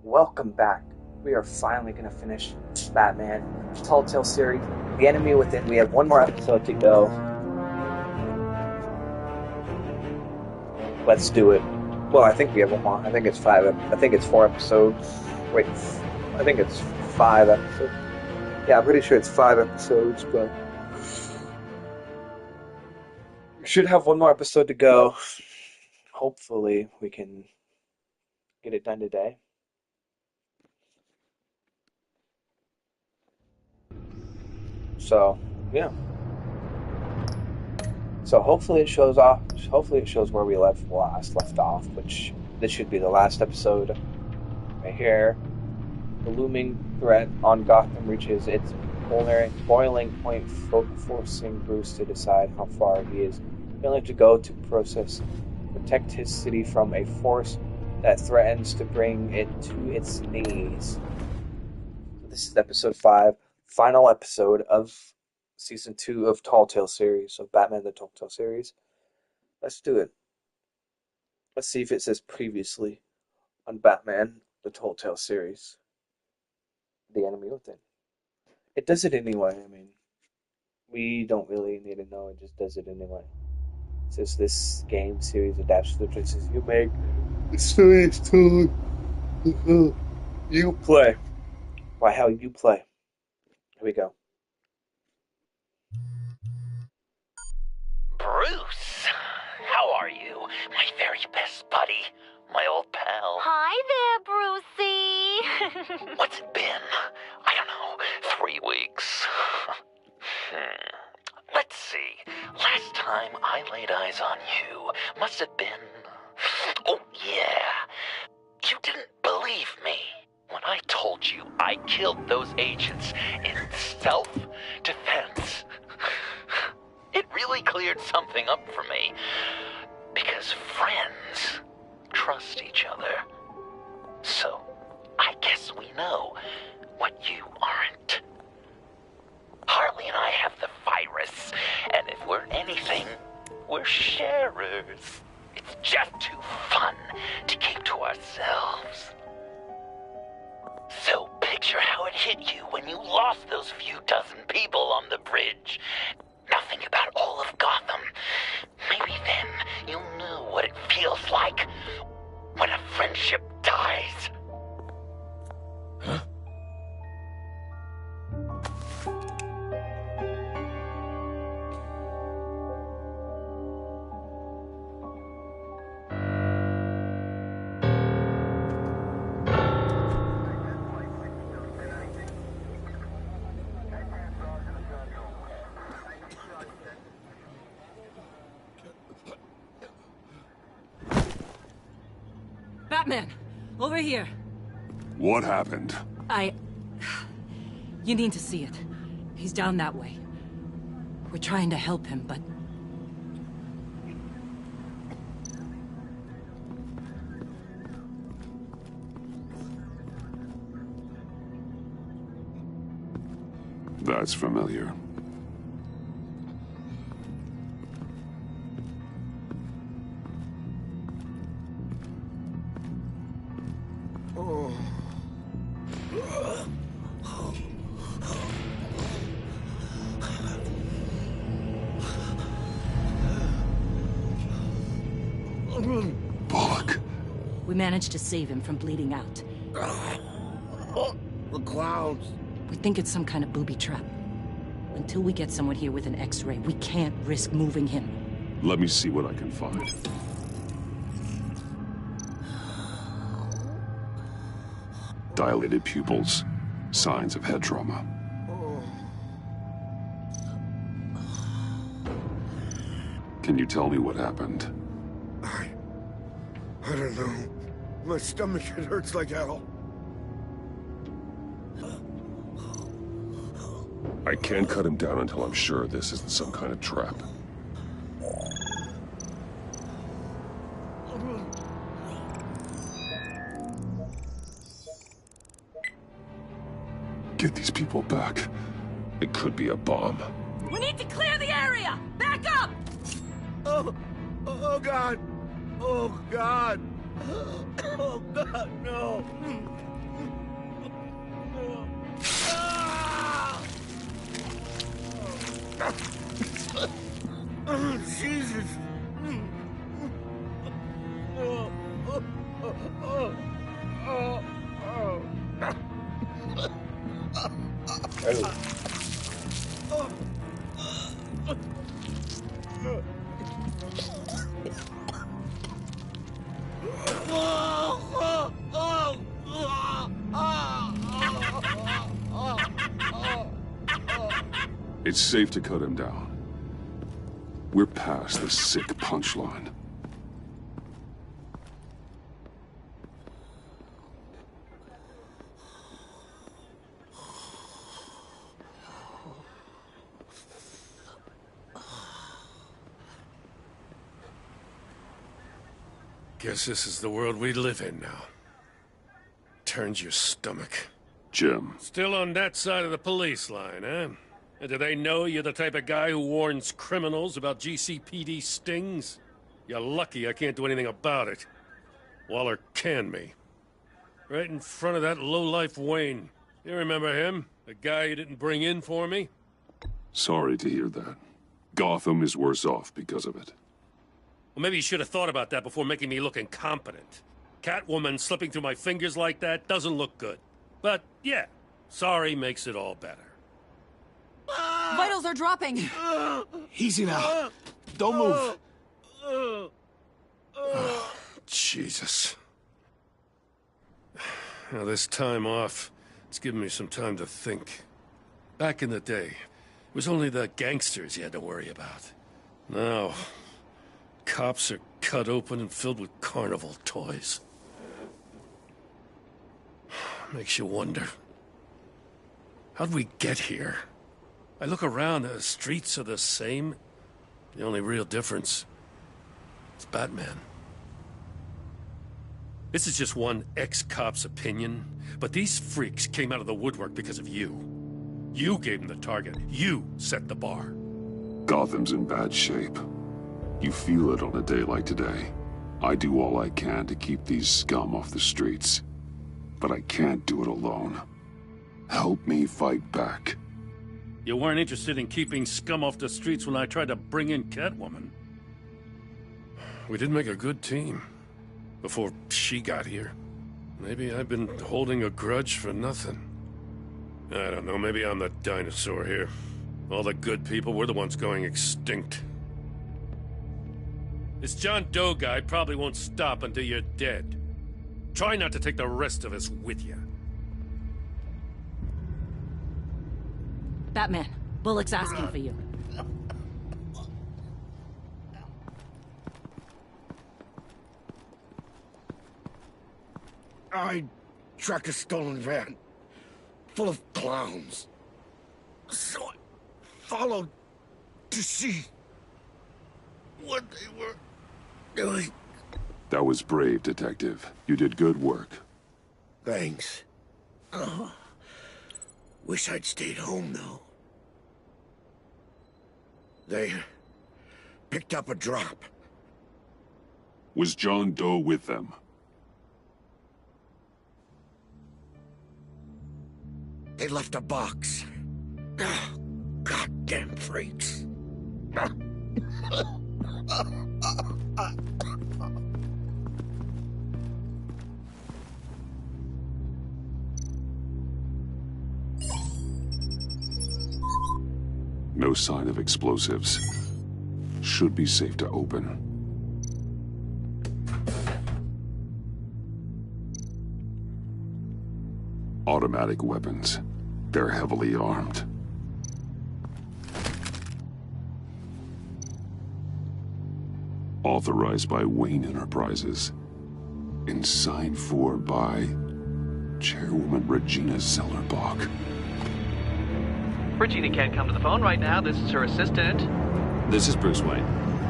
welcome back. We are finally going to finish Batman, Telltale series, The Enemy Within. We have one more episode to go. Let's do it. Well, I think we have one more. I think it's 4 episodes. Wait, I think it's 5 episodes. Yeah, I'm pretty sure it's 5 episodes, but we should have one more episode to go. Hopefully, we can get it done today. So, yeah. So hopefully it shows off. Hopefully it shows where we left off, which this should be the last episode. Right here, the looming threat on Gotham reaches its boiling point, forcing Bruce to decide how far he is willing to go to protect his city from a force that threatens to bring it to its knees. This is episode 5, final episode of Season 2 of Telltale series, of Batman the Telltale series. Let's do it. Let's see if it says previously on Batman the Telltale series. The Enemy Within. It does it anyway. I mean, we don't really need to know. It just does it anyway. It says this game series adapts to the choices you make. The story is told. You play. By how you play. Here we go. Bruce, how are you? My very best buddy, my old pal. Hi there, Brucey. What's it been? I don't know, 3 weeks. Let's see. Last time I laid eyes on you must have been... Oh, yeah. You didn't believe me when I told you I killed those agents in self-defense. It really cleared something up for me, because friends trust each other. So, I guess we know what you aren't. Harley and I have the virus, and if we're anything, we're sharers. It's just too fun to keep to ourselves. So picture how it hit you when you lost those few dozen people on the bridge. Now think about all of Gotham. Maybe then you'll know what it feels like when a friendship dies. Huh? Batman! Over here! What happened? You need to see it. He's down that way. We're trying to help him, but... That's familiar. Bullock. We managed to save him from bleeding out. The clouds. We think it's some kind of booby trap. Until we get someone here with an X-ray, we can't risk moving him. Let me see what I can find. Dilated pupils. Signs of head trauma. Can you tell me what happened? I don't know. My stomach, it hurts like hell. I can't cut him down until I'm sure this isn't some kind of trap. Get these people back. It could be a bomb. We need to clear the area! Back up! Oh God! Oh God! Oh God, no! It's safe to cut him down. We're past the sick punchline. Guess this is the world we live in now. Turns your stomach. Jim. Still on that side of the police line, eh? And do they know you're the type of guy who warns criminals about GCPD stings? You're lucky I can't do anything about it. Waller canned me. Right in front of that lowlife Wayne. You remember him? The guy you didn't bring in for me? Sorry to hear that. Gotham is worse off because of it. Well, maybe you should have thought about that before making me look incompetent. Catwoman slipping through my fingers like that doesn't look good. But, yeah, sorry makes it all better. Vitals are dropping! Easy now. Don't move. Jesus. Now, this time off, it's given me some time to think. Back in the day, it was only the gangsters you had to worry about. Now, cops are cut open and filled with carnival toys. Makes you wonder. How'd we get here? I look around, the streets are the same. The only real difference is Batman. This is just one ex-cop's opinion, but these freaks came out of the woodwork because of you. You gave them the target. You set the bar. Gotham's in bad shape. You feel it on a day like today. I do all I can to keep these scum off the streets. But I can't do it alone. Help me fight back. You weren't interested in keeping scum off the streets when I tried to bring in Catwoman. We did make a good team. Before she got here. Maybe I've been holding a grudge for nothing. I don't know, maybe I'm the dinosaur here. All the good people, we're the ones going extinct. This John Doe guy probably won't stop until you're dead. Try not to take the rest of us with you. Batman, Bullock's asking for you. I tracked a stolen van full of clowns. So I followed to see what they were doing. That was brave, Detective. You did good work. Thanks. Wish I'd stayed home, though. They picked up a drop. Was John Doe with them? They left a box. Goddamn freaks. No sign of explosives. Should be safe to open. Automatic weapons. They're heavily armed. Authorized by Wayne Enterprises. And signed for by Chairwoman Regina Zellerbach. Regina can't come to the phone right now. This is her assistant. This is Bruce Wayne.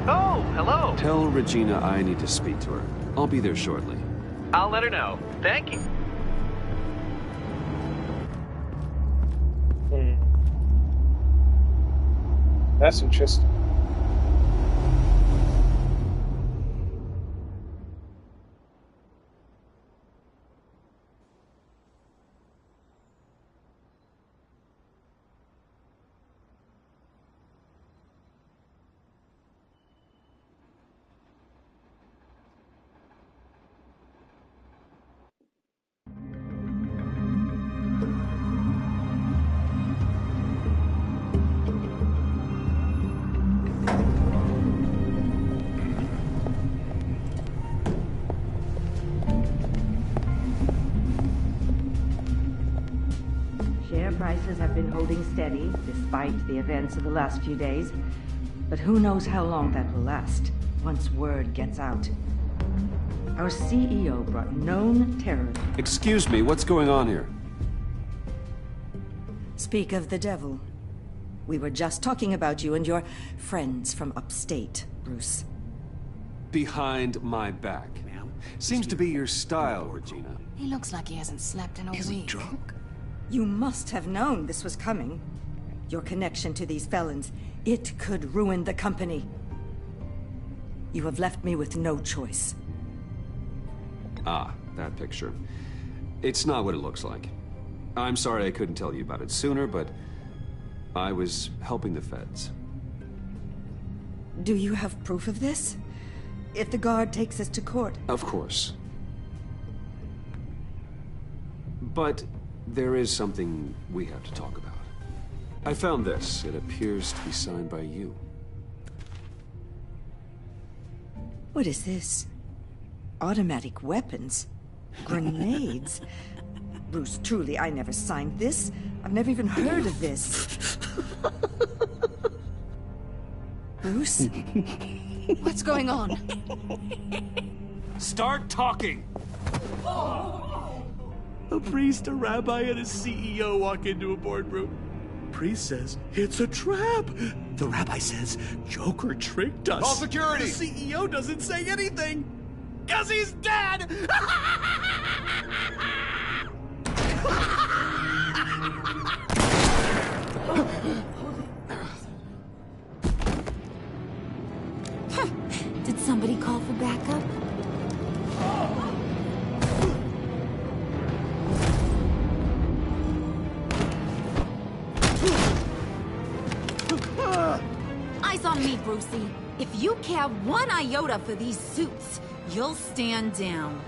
Oh, hello. Tell Regina I need to speak to her. I'll be there shortly. I'll let her know. Thank you. That's interesting. prices have been holding steady, despite the events of the last few days. But who knows how long that will last, once word gets out. Our CEO brought known terror. Excuse me, what's going on here? Speak of the devil. We were just talking about you and your friends from upstate, Bruce. Behind my back. Seems to be your style, Regina. He looks like he hasn't slept in a week. Is he drunk? You must have known this was coming. Your connection to these felons, it could ruin the company. You have left me with no choice. Ah, that picture. It's not what it looks like. I'm sorry I couldn't tell you about it sooner, but I was helping the feds. Do you have proof of this? If the guard takes us to court? Of course. But there is something we have to talk about. I found this. It appears to be signed by you. What is this? Automatic weapons? Grenades? Bruce, truly, I never signed this. I've never even heard of this. Bruce? What's going on? Start talking! A priest, a rabbi, and a CEO walk into a boardroom. Priest says, it's a trap. The rabbi says, Joker tricked us. Call security! The CEO doesn't say anything. 'Cause he's dead! Did somebody call for backup? Eyes on me, Brucey. If you care one iota for these suits, you'll stand down.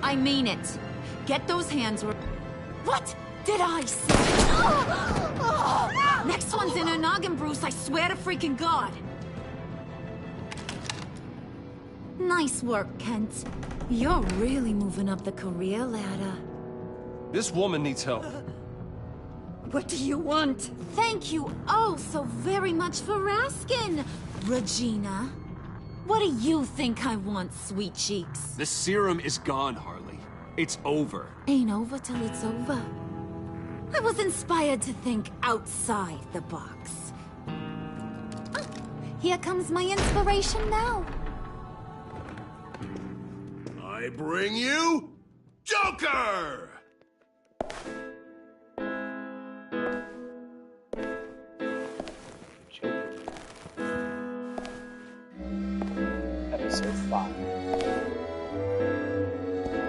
I mean it. Get those hands where... What did I say? Next one's in her noggin, Bruce, I swear to freaking God. Nice work, Kent. You're really moving up the career ladder. This woman needs help. What do you want? Thank you oh so very much for asking, Regina. What do you think I want, sweet cheeks? The serum is gone, Harley. It's over. Ain't over till it's over. I was inspired to think outside the box. Oh, here comes my inspiration now. I bring you Joker! Episode 5.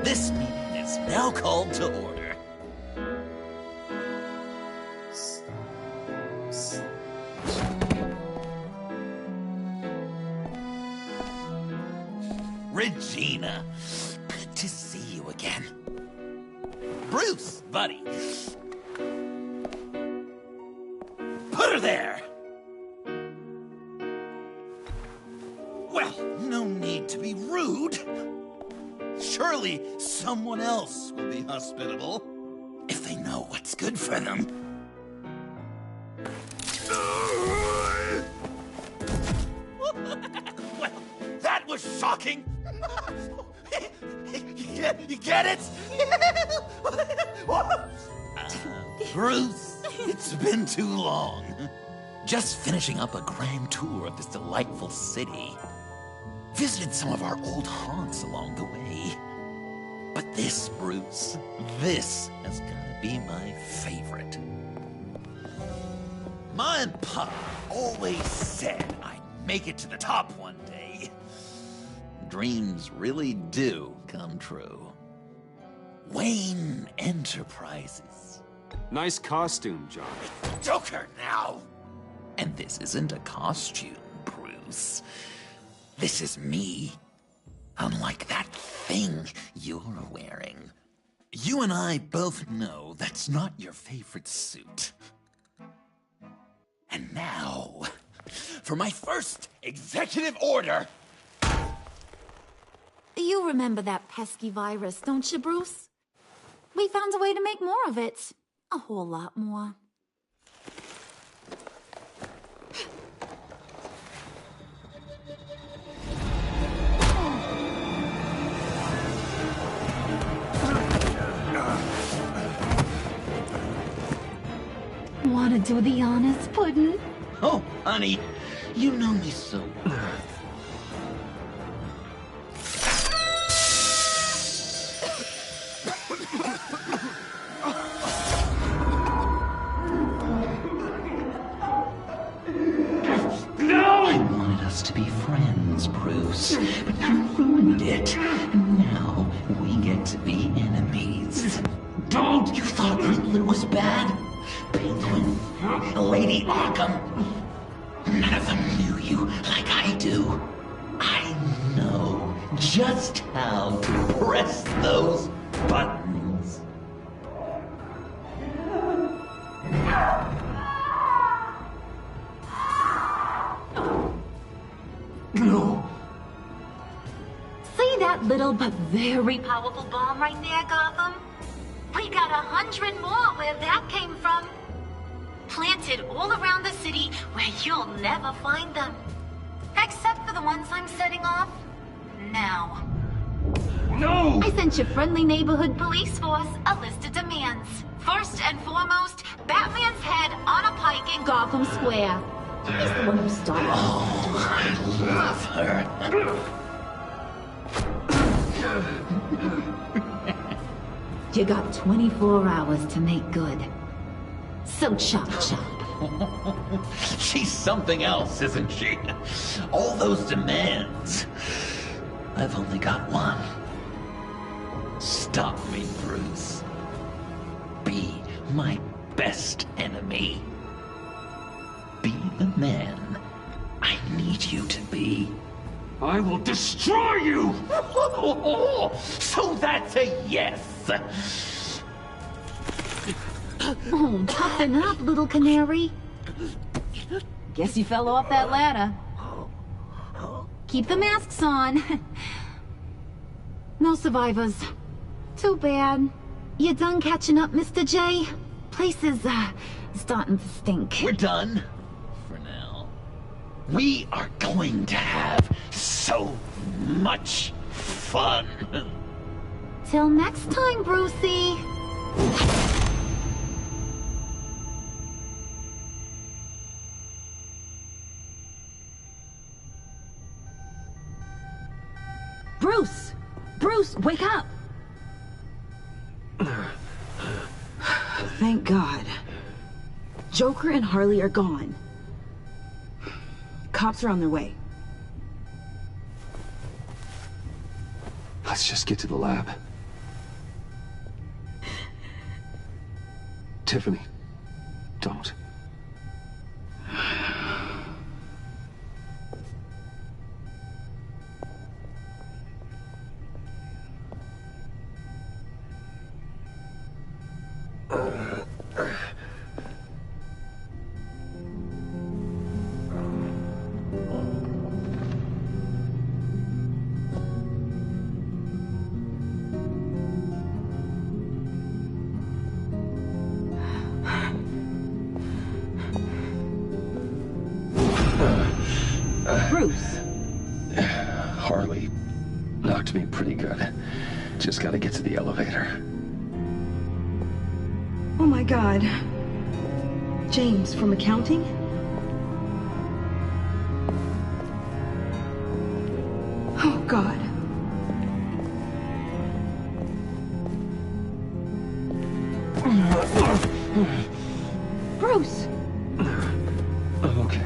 This meeting is now called to order. Regina, good to see you again. Bruce, buddy. Put her there! Well, no need to be rude. Surely someone else will be hospitable if they know what's good for them. Well, that was shocking. You get it? Bruce, it's been too long. Just finishing up a grand tour of this delightful city. Visited some of our old haunts along the way. But this, Bruce, this has gotta be my favorite. Ma and Pa always said I'd make it to the top one day. Dreams really do come true. Wayne Enterprises. Nice costume, John. Joker now! And this isn't a costume, Bruce. This is me. Unlike that thing you're wearing. You and I both know that's not your favorite suit. And now, for my first executive order. You remember that pesky virus, don't you, Bruce? We found a way to make more of it. A whole lot more. Wanna do the honors, Puddin'? Oh, honey, you know me so well. I wanted us to be friends, Bruce, but you ruined it. And now we get to be enemies. Don't! You thought Riddler was bad? Penguin, Lady Arkham. None of them knew you like I do. I know just how to press those buttons. No. See that little but very powerful bomb right there, Gotham? We got 100 more where that came from. Planted all around the city where you'll never find them. Except for the ones I'm setting off now. No! I sent your friendly neighborhood police force a list of demands. First and foremost, Batman's head on a pike in Gotham Square. He's the one who started. Oh, I love her. You got 24 hours to make good. So chop chop. She's something else, isn't she? All those demands. I've only got one. Stop me, Bruce. Be my best enemy. Be the man I need you to be. I will destroy you! So that's a yes! Oh, toughen up, little canary. Guess you fell off that ladder. Keep the masks on. No survivors. Too bad. You done catching up, Mr. J? Place is, starting to stink. We're done. For now. We are going to have so much fun. Till next time, Brucey. Bruce! Bruce, wake up! Thank God. Joker and Harley are gone. Cops are on their way. Let's just get to the lab. Tiffany, don't. Bruce. Harley knocked me pretty good. Just gotta get to the elevator. Oh my God. James from accounting? Oh God. Bruce! Okay.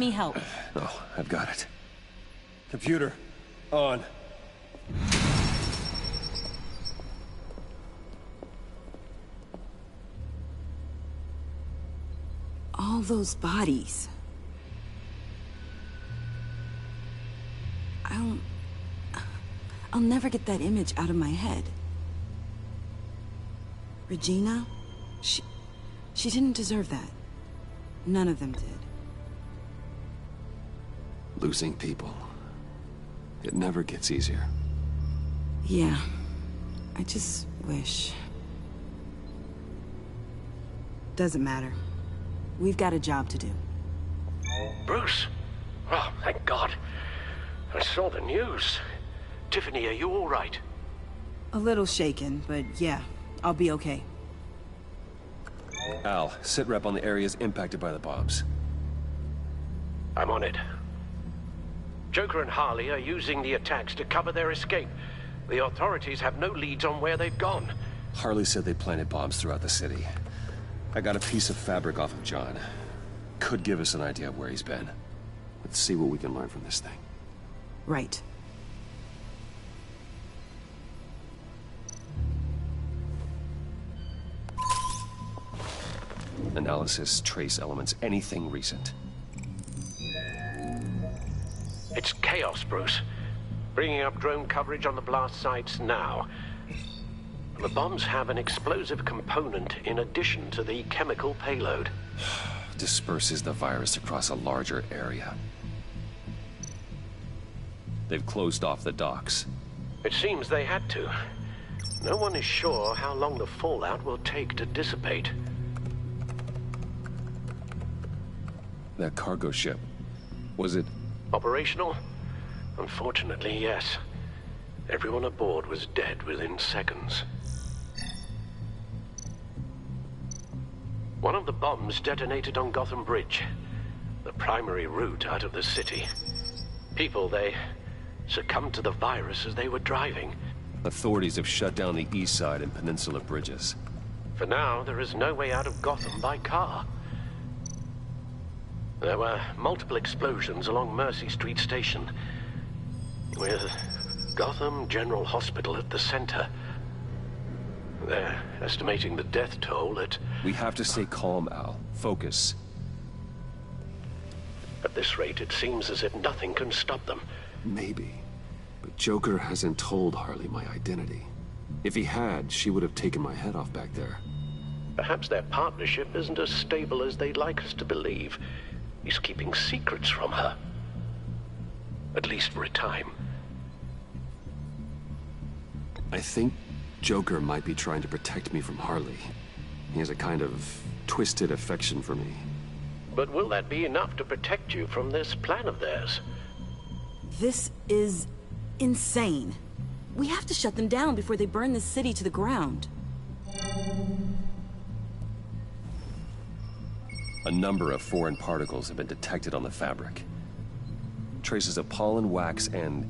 any help. Oh, I've got it. Computer, on. All those bodies. I'll never get that image out of my head. Regina? She didn't deserve that. None of them did. Losing people. It never gets easier. Yeah. I just wish. Doesn't matter. We've got a job to do. Bruce! Oh, thank God. I saw the news. Tiffany, are you all right? A little shaken, but yeah, I'll be okay. Al, sit rep on the areas impacted by the bombs. I'm on it. Joker and Harley are using the attacks to cover their escape. The authorities have no leads on where they've gone. Harley said they planted bombs throughout the city. I got a piece of fabric off of John. Could give us an idea of where he's been. Let's see what we can learn from this thing. Right. Analysis, trace elements, anything recent. It's chaos, Bruce. Bringing up drone coverage on the blast sites now. The bombs have an explosive component in addition to the chemical payload. Disperses the virus across a larger area. They've closed off the docks. It seems they had to. No one is sure how long the fallout will take to dissipate. That cargo ship, was it... Operational? Unfortunately, yes. Everyone aboard was dead within seconds. One of the bombs detonated on Gotham Bridge, the primary route out of the city. People, they succumbed to the virus as they were driving. Authorities have shut down the east side and peninsula bridges. For now, there is no way out of Gotham by car. There were multiple explosions along Mercy Street Station, with Gotham General Hospital at the center. They're estimating the death toll at... We have to stay calm, Al. Focus. At this rate, it seems as if nothing can stop them. Maybe. But Joker hasn't told Harley my identity. If he had, she would have taken my head off back there. Perhaps their partnership isn't as stable as they'd like us to believe. He's keeping secrets from her. At least for a time. I think Joker might be trying to protect me from Harley. He has a kind of twisted affection for me. But will that be enough to protect you from this plan of theirs? This is insane. We have to shut them down before they burn this city to the ground. A number of foreign particles have been detected on the fabric. Traces of pollen, wax, and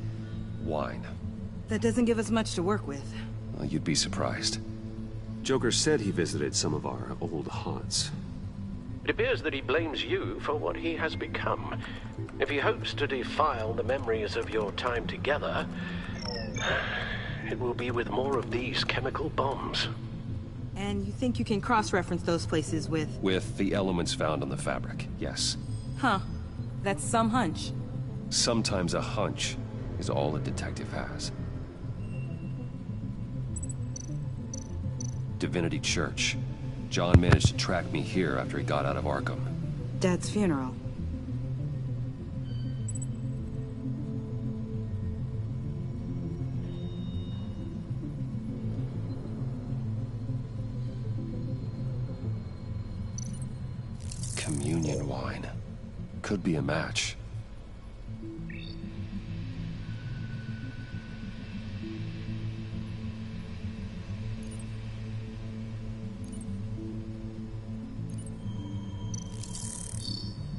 wine. That doesn't give us much to work with. Well, you'd be surprised. Joker said he visited some of our old haunts. It appears that he blames you for what he has become. If he hopes to defile the memories of your time together, it will be with more of these chemical bombs. And you think you can cross-reference those places with... With the elements found on the fabric, yes. Huh. That's some hunch. Sometimes a hunch is all a detective has. Divinity Church. John managed to track me here after he got out of Arkham. Dad's funeral. Communion wine. Could be a match.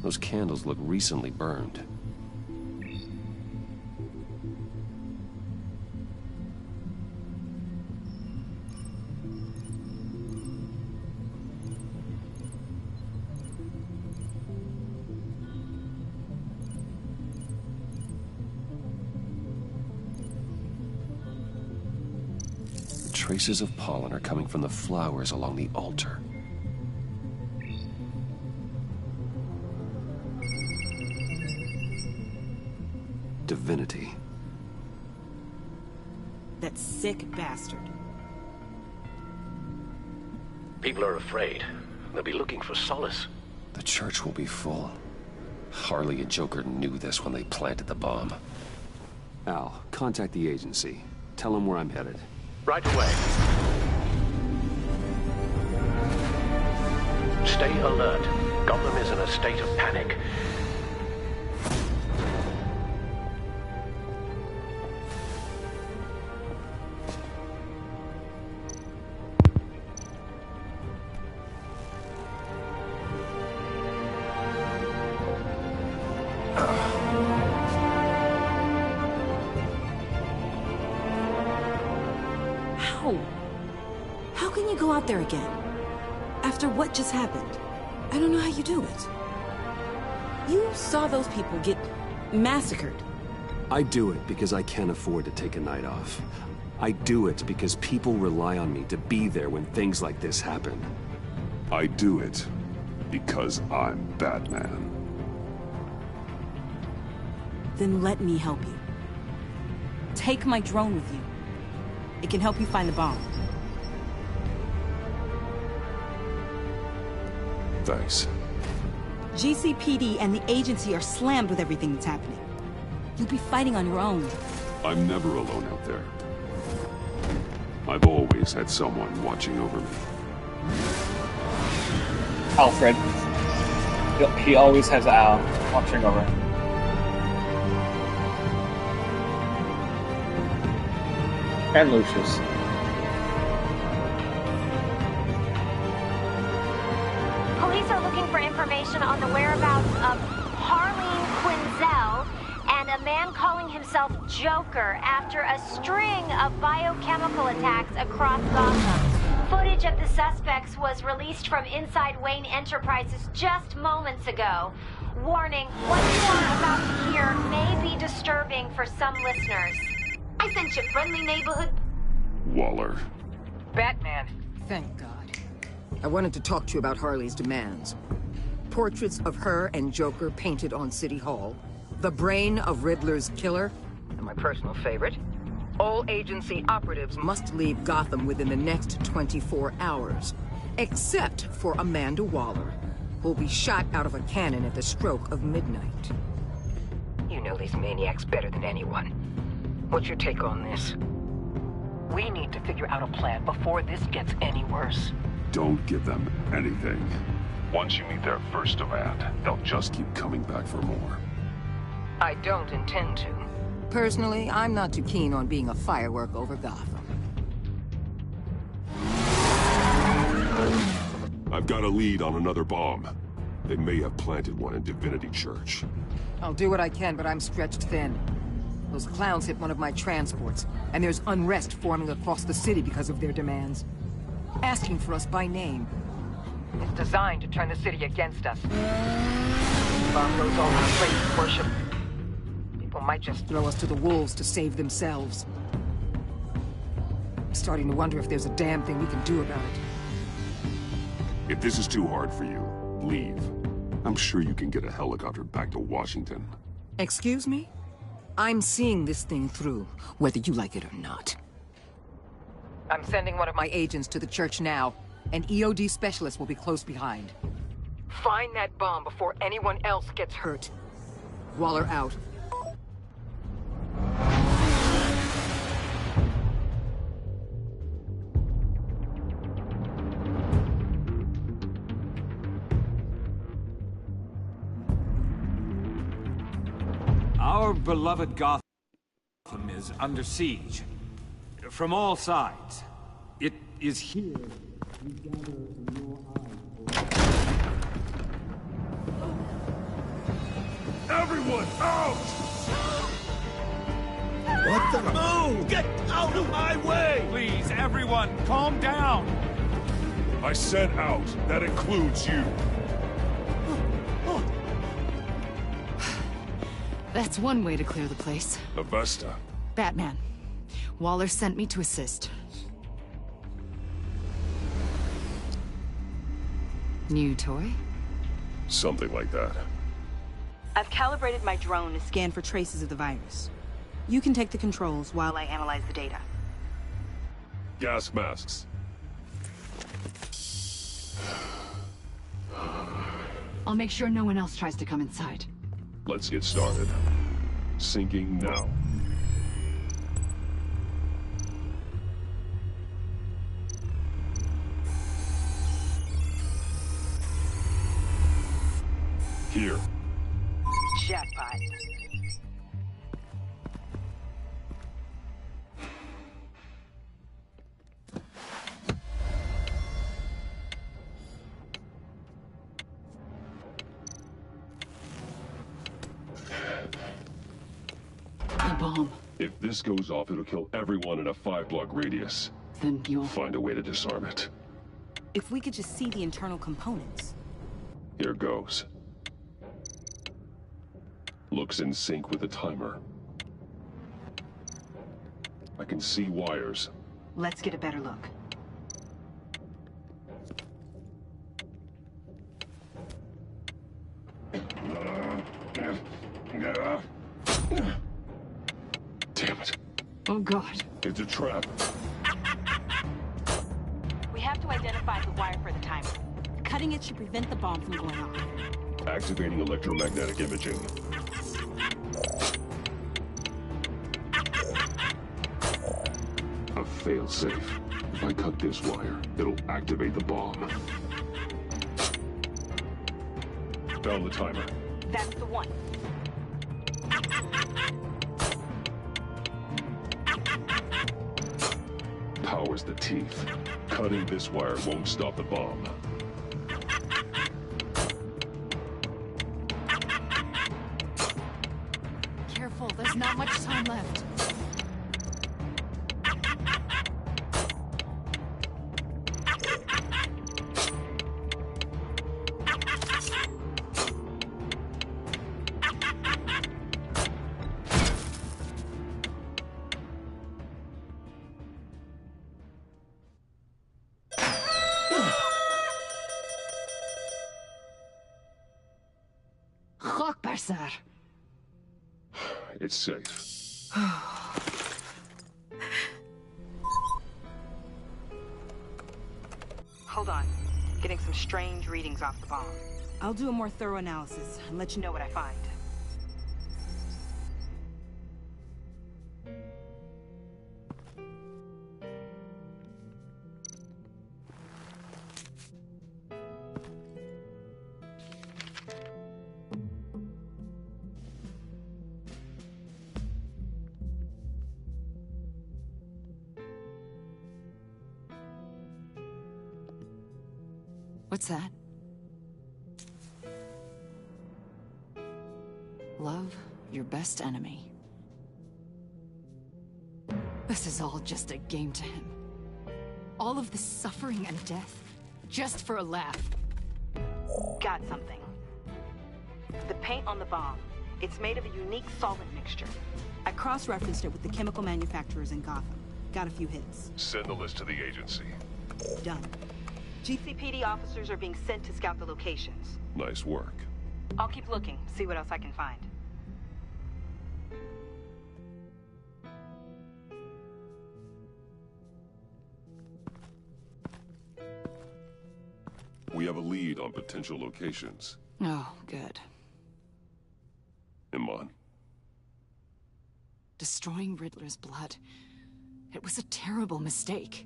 Those candles look recently burned. Traces of pollen are coming from the flowers along the altar. Divinity. That sick bastard. People are afraid. They'll be looking for solace. The church will be full. Harley and Joker knew this when they planted the bomb. Al, contact the agency. Tell them where I'm headed. Right away. Stay alert. Gotham is in a state of panic. How can you go out there again? After what just happened? I don't know how you do it. You saw those people get massacred. I do it because I can't afford to take a night off. I do it because people rely on me to be there when things like this happen. I do it because I'm Batman. Then let me help you. Take my drone with you. It can help you find the bomb. Thanks. GCPD and the agency are slammed with everything that's happening. You'll be fighting on your own. I'm never alone out there. I've always had someone watching over me. Alfred. He always has Al watching over him. And Lucius. Police are looking for information on the whereabouts of Harleen Quinzel and a man calling himself Joker after a string of biochemical attacks across Gotham. Footage of the suspects was released from inside Wayne Enterprises just moments ago. Warning, what you are about to hear may be disturbing for some listeners. I sent you friendly neighborhood... Waller. Batman. Thank God. I wanted to talk to you about Harley's demands. Portraits of her and Joker painted on City Hall. The brain of Riddler's killer. And my personal favorite. All agency operatives must leave Gotham within the next 24 hours. Except for Amanda Waller, who'll be shot out of a cannon at the stroke of midnight. You know these maniacs better than anyone. What's your take on this? We need to figure out a plan before this gets any worse. Don't give them anything. Once you meet their first demand, they'll just keep coming back for more. I don't intend to. Personally, I'm not too keen on being a firework over Gotham. I've got a lead on another bomb. They may have planted one in Divinity Church. I'll do what I can, but I'm stretched thin. Those clowns hit one of my transports, and there's unrest forming across the city because of their demands. Asking for us by name. It's designed to turn the city against us. Bomb goes all over place of worship. People might just throw us to the wolves to save themselves. I'm starting to wonder if there's a damn thing we can do about it. If this is too hard for you, leave. I'm sure you can get a helicopter back to Washington. Excuse me? I'm seeing this thing through, whether you like it or not. I'm sending one of my agents to the church now. An EOD specialist will be close behind. Find that bomb before anyone else gets hurt. Waller out. Our beloved Gotham is under siege. From all sides. It is here we gather in your eyes. Everyone, out! What the? Move! Get out of my way! Please, everyone, calm down! I said out. That includes you. That's one way to clear the place. Avesta. Batman. Waller sent me to assist. New toy? Something like that. I've calibrated my drone to scan for traces of the virus. You can take the controls while I analyze the data. Gas masks. I'll make sure no one else tries to come inside. Let's get started. Syncing now. Here. Jackpot. The bomb. If this goes off, it'll kill everyone in a 5-block radius. Then you'll find a way to disarm it. If we could just see the internal components. Here goes. Looks in sync with the timer. I can see wires. Let's get a better look. Damn it. Oh God. It's a trap. We have to identify the wire for the timer. Cutting it should prevent the bomb from going off. Activating electromagnetic imaging. A fail-safe. If I cut this wire, it'll activate the bomb. Found the timer. That's the one. Power's the teeth. Cutting this wire won't stop the bomb. Careful, there's not much time left. Sir. It's safe. Hold on. Getting some strange readings off the bomb. I'll do a more thorough analysis and let you know what I find. What's that? Love your best enemy. This is all just a game to him. All of this suffering and death, just for a laugh. Got something. The paint on the bomb. It's made of a unique solvent mixture. I cross-referenced it with the chemical manufacturers in Gotham. Got a few hits. Send the list to the agency. Done. GCPD officers are being sent to scout the locations. Nice work. I'll keep looking, see what else I can find. We have a lead on potential locations. Oh, good. Iman. Destroying Riddler's blood. It was a terrible mistake.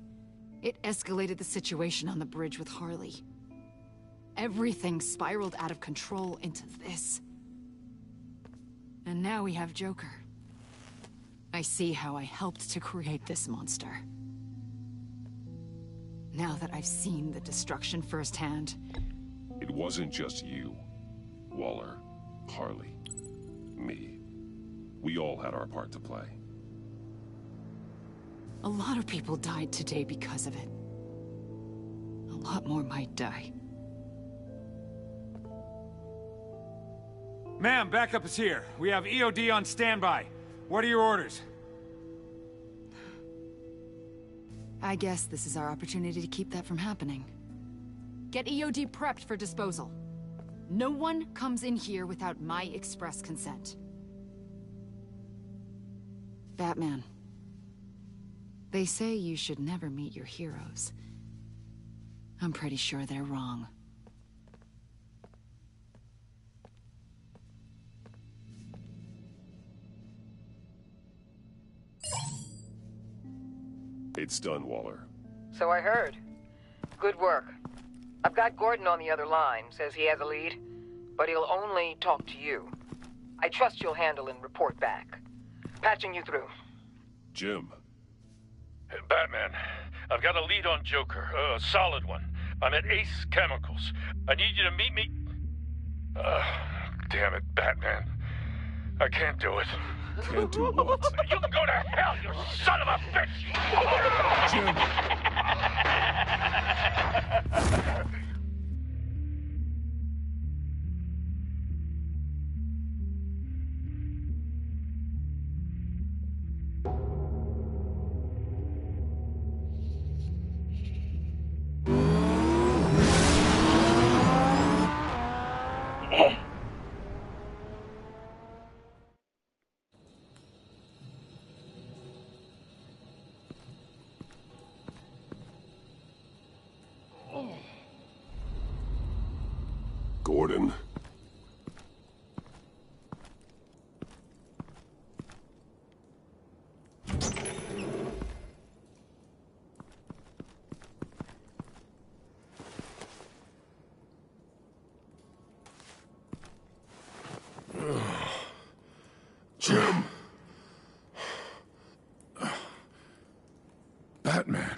It escalated the situation on the bridge with Harley. Everything spiraled out of control into this. And now we have Joker. I see how I helped to create this monster. Now that I've seen the destruction firsthand... It wasn't just you. Waller, Harley, me. We all had our part to play. A lot of people died today because of it. A lot more might die. Ma'am, backup is here. We have EOD on standby. What are your orders? I guess this is our opportunity to keep that from happening. Get EOD prepped for disposal. No one comes in here without my express consent. Batman. They say you should never meet your heroes. I'm pretty sure they're wrong. It's done, Waller. So I heard. Good work. I've got Gordon on the other line, says he has a lead, but he'll only talk to you. I trust you'll handle and report back. Patching you through. Jim. Batman, I've got a lead on Joker, a solid one. I'm at Ace Chemicals. I need you to meet me... damn it, Batman. I can't do it. Can't do what? You can go to hell, you son of a bitch! Jim! Gordon. Jim. Batman.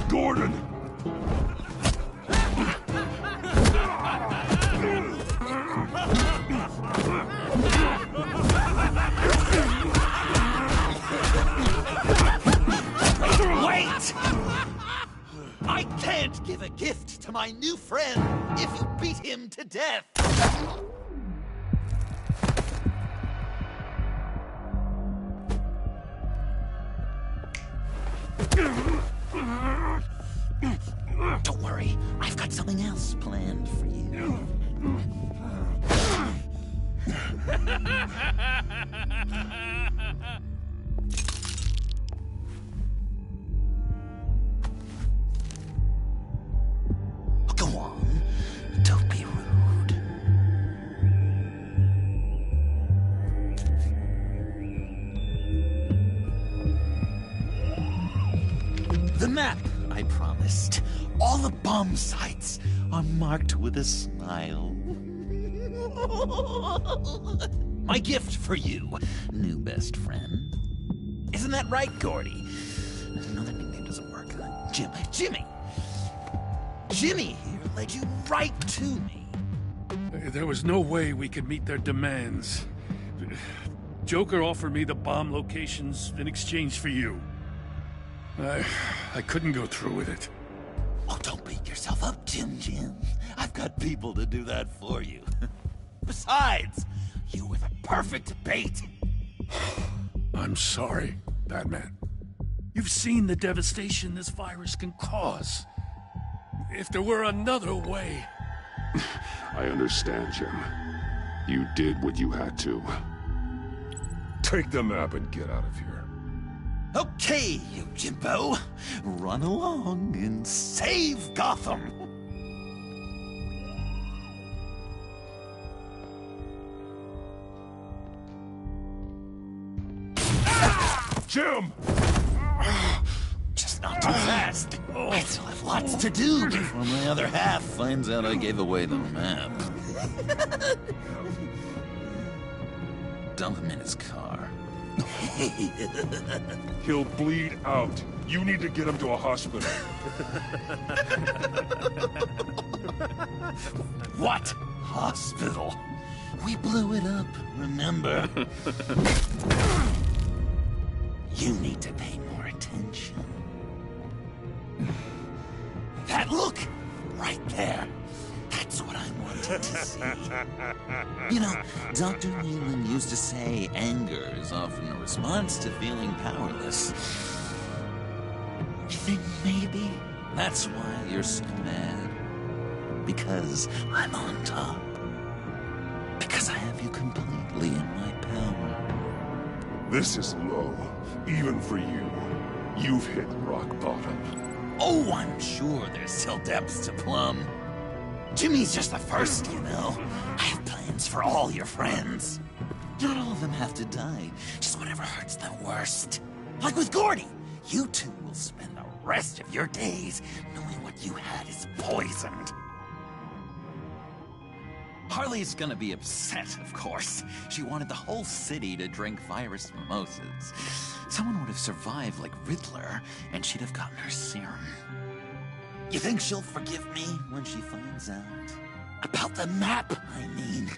Gordon! Wait! I can't give a gift to my new friend if you beat him to death. Don't worry, I've got something else planned for you. Go on, don't be rude. The map I promised. All the bomb sites are marked with a smile. My gift for you, new best friend. Isn't that right, Gordy? No, that nickname doesn't work. Jimmy. Jimmy here led you right to me. There was no way we could meet their demands. Joker offered me the bomb locations in exchange for you. I couldn't go through with it. pick yourself up, Jim. I've got people to do that for you. Besides, you were the perfect bait. I'm sorry, Batman. You've seen the devastation this virus can cause. If there were another way... I understand, Jim. You did what you had to. Take the map and get out of here. Okay, you Jimbo. Run along and save Gotham. Jim! Just not too fast. I still have lots to do before my other half finds out I gave away the map. Dump him in his car. He'll bleed out. You need to get him to a hospital. What? Hospital? We blew it up, remember? You need to pay more attention. That look! Right there. That's what I wanted to see. You know, Dr. Leland used to say anger is often a response to feeling powerless. You think maybe that's why you're so mad? Because I'm on top. Because I have you completely in my power. This is low, even for you. You've hit rock bottom. Oh, I'm sure there's still depths to plumb. Jimmy's just the first, you know. I have plans for all your friends. Not all of them have to die, just whatever hurts them worst. Like with Gordy, you two will spend the rest of your days knowing what you had is poisoned. Harley's gonna be upset, of course. She wanted the whole city to drink virus mimosas. Someone would have survived like Riddler, and she'd have gotten her serum. You think she'll forgive me when she finds out? About the map, I mean.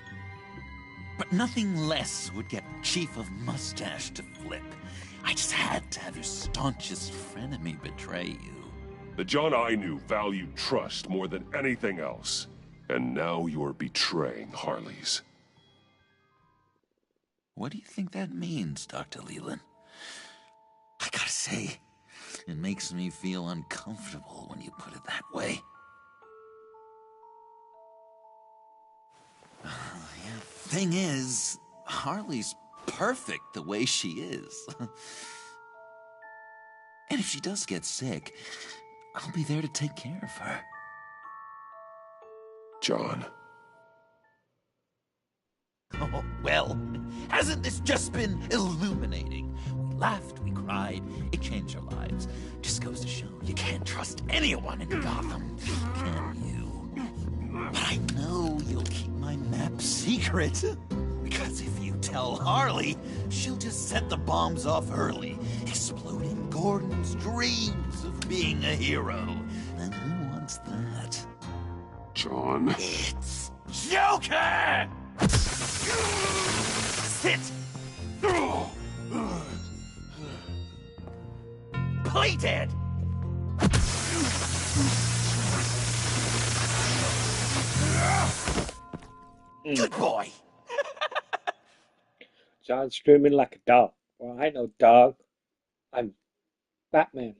But nothing less would get Chief of Mustache to flip. I just had to have your staunchest frenemy betray you. The John I knew valued trust more than anything else. And now you're betraying Harley's. What do you think that means, Dr. Leland? I gotta say, it makes me feel uncomfortable when you put it that way. Yeah, thing is, Harley's perfect the way she is. And if she does get sick, I'll be there to take care of her. John. Oh, well, hasn't this just been illuminating? We laughed, we cried, it changed our lives. Just goes to show you can't trust anyone in Gotham, can you? But I know you'll keep my map secret. Because if you tell Harley, she'll just set the bombs off early, exploding Gordon's dreams of being a hero. And who wants that? John. It's Joker! Sit! Play dead! Good boy! John's screaming like a dog. Well, I know dog. I'm Batman.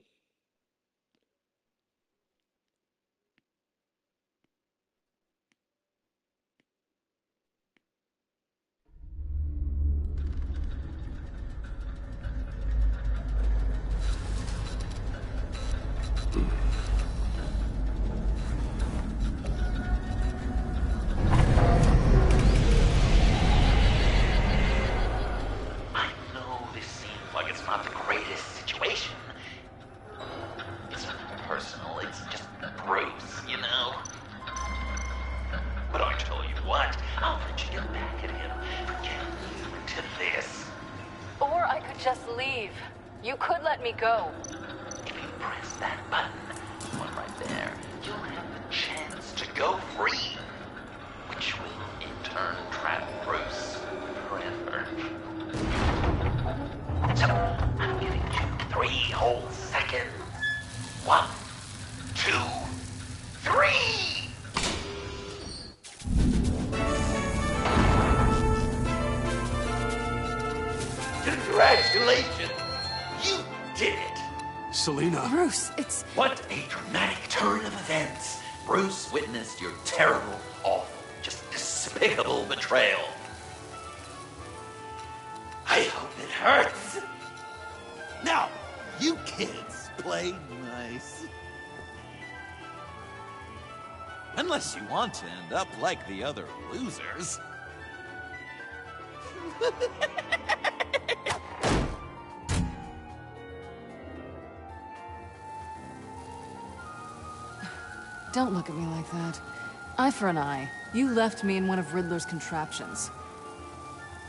Just leave. You could let me go. If you press that button, the one right there, you'll have the chance to go free, which will in turn trap Bruce forever. So, I'm giving you 3 whole seconds. 1, 2, Congratulations! You did it! Selina. Bruce, it's... What a dramatic turn of events! Bruce witnessed your terrible, awful, just despicable betrayal. I hope it hurts. Now, you kids play nice. Unless you want to end up like the other losers. Don't look at me like that. Eye for an eye. You left me in one of Riddler's contraptions.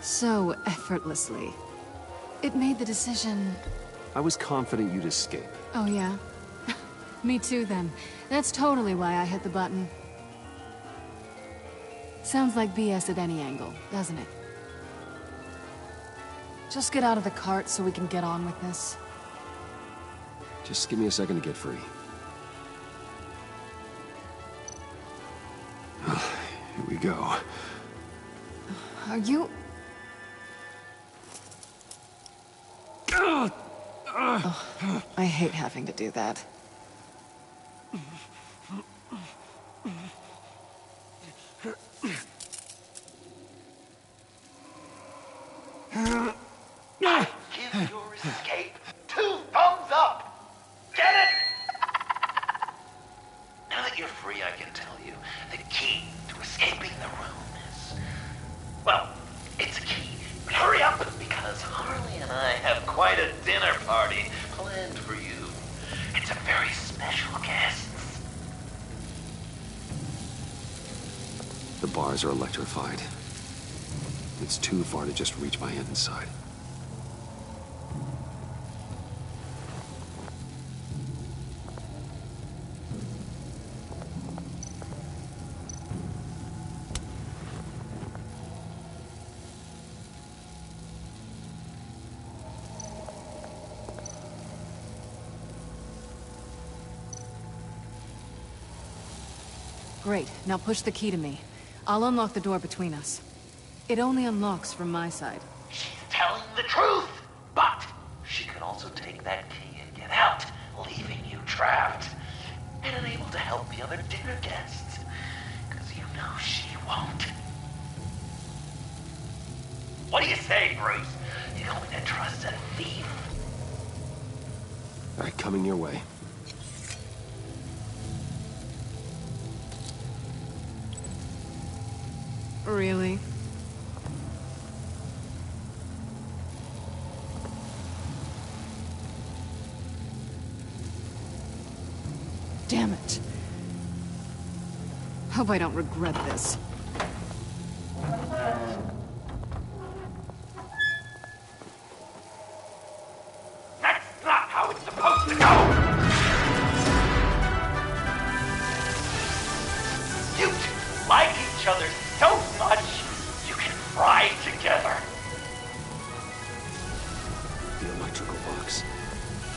So effortlessly. It made the decision... I was confident you'd escape. Oh, yeah? Me too, then. That's totally why I hit the button. Sounds like BS at any angle, doesn't it? Just get out of the cart so we can get on with this. Just give me a second to get free. Here we go. Are you... Oh, I hate having to do that. Give your escape 2 thumbs up! Get it? Now that you're free, I can tell you the key to escaping the room is... Well, it's a key, but hurry up, because Harley and I have quite a dinner party planned for you. It's a very special guest. The bars are electrified. It's too far to just reach my hand inside. Great. Now push the key to me. I'll unlock the door between us. It only unlocks from my side. She's telling the truth, but she could also take that key and get out, leaving you trapped, and unable to help the other dinner guests, because you know she won't. What do you say, Bruce? You going to trust a thief? All right, coming your way. Really? Damn it. Hope I don't regret this. That's not how it's supposed to go! You two like each other so much, you can fry together. The electrical box.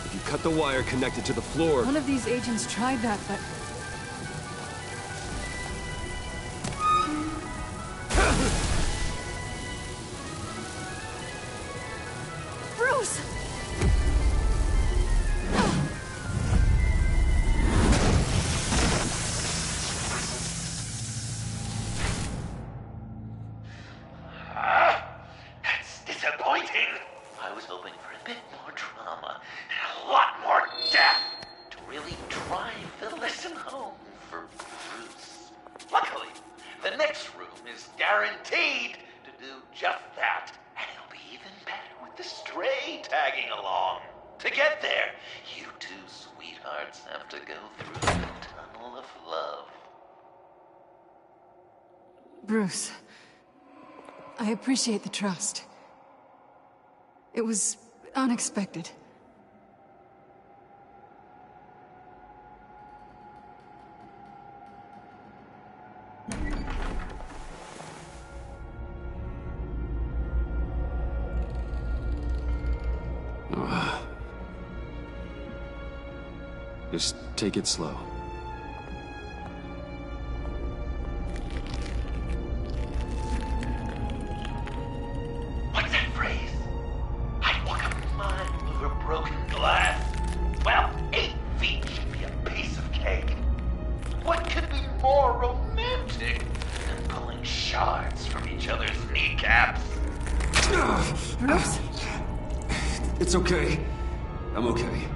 If you cut the wire connected to the floor... One of these agents tried that, but... Bruce! That's disappointing. I was hoping for a bit more drama and a lot more death to really drive the lesson home for Bruce. Luckily, the next room is guaranteed to do just that, and it'll be even better with the stray tagging along. To get there, you two sweethearts have to go through the tunnel of love. Bruce, I appreciate the trust. It was unexpected. Just take it slow. What's that phrase? Bruce? It's okay. I'm okay.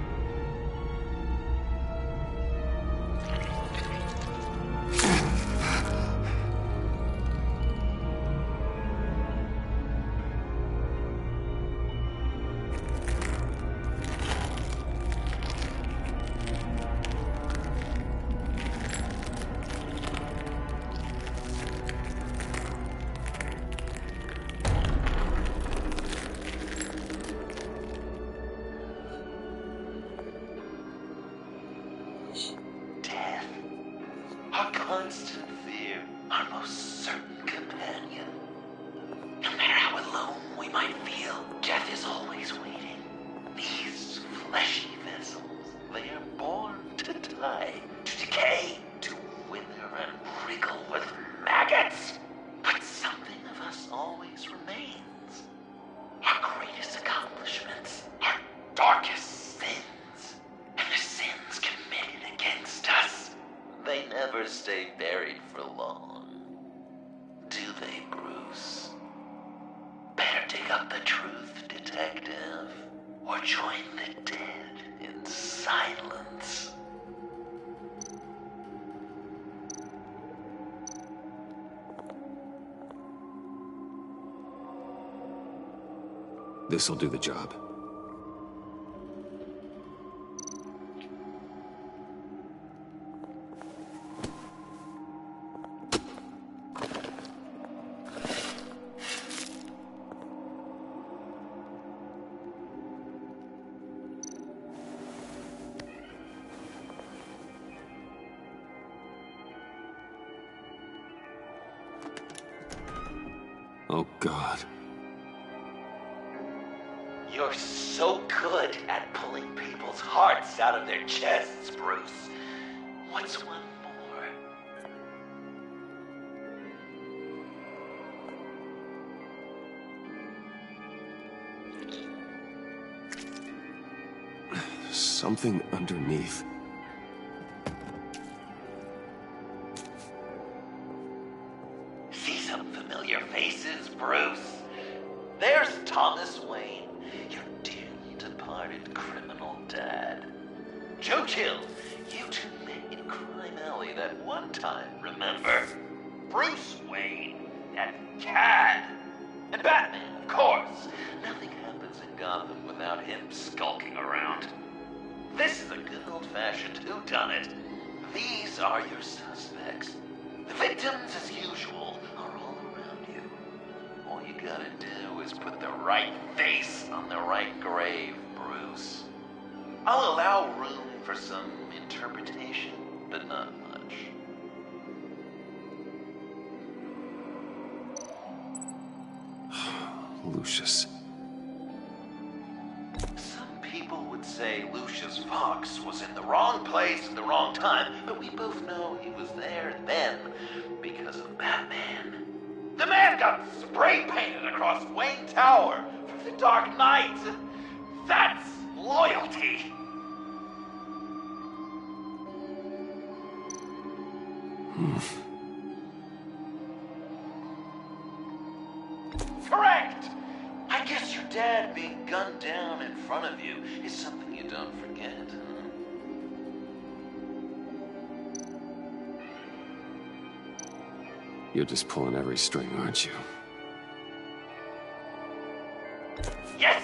Death, our constant fear, our most certain companion. No matter how alone we might feel, death is always waiting. These fleshy vessels, they are born to die, to decay, to wither and wriggle with maggots. But something of us always remains. Our greatest accomplishments, our darkest sins, and the sins committed against us. They never stay buried for long. Do they, Bruce? Better dig up the truth, detective, or join the dead in silence. This'll do the job. Oh, God. You're so good at pulling people's hearts out of their chests, Bruce. What's one more? Something underneath. See some familiar faces, Bruce? There's Thomas Wayne, your dearly departed criminal dad. Joe Chill, you two met in Crime Alley that one time, remember? Bruce Wayne, that cad. And Batman, of course. Nothing happens in Gotham without him skulking around. This is a good old-fashioned whodunit. These are your suspects. The victims, as usual, are all around you. All you gotta do is put the right face on the right grave, Bruce. I'll allow room for some interpretation, but not much. Lucius. Some people would say Lucius Fox was in the wrong place at the wrong time, but we both know he was there then because of Batman. The man got spray painted across Wayne Tower for the Dark Knight. That's loyalty. Correct! I guess your dad being gunned down in front of you is something you don't forget, huh? You're just pulling every string, aren't you? Yes!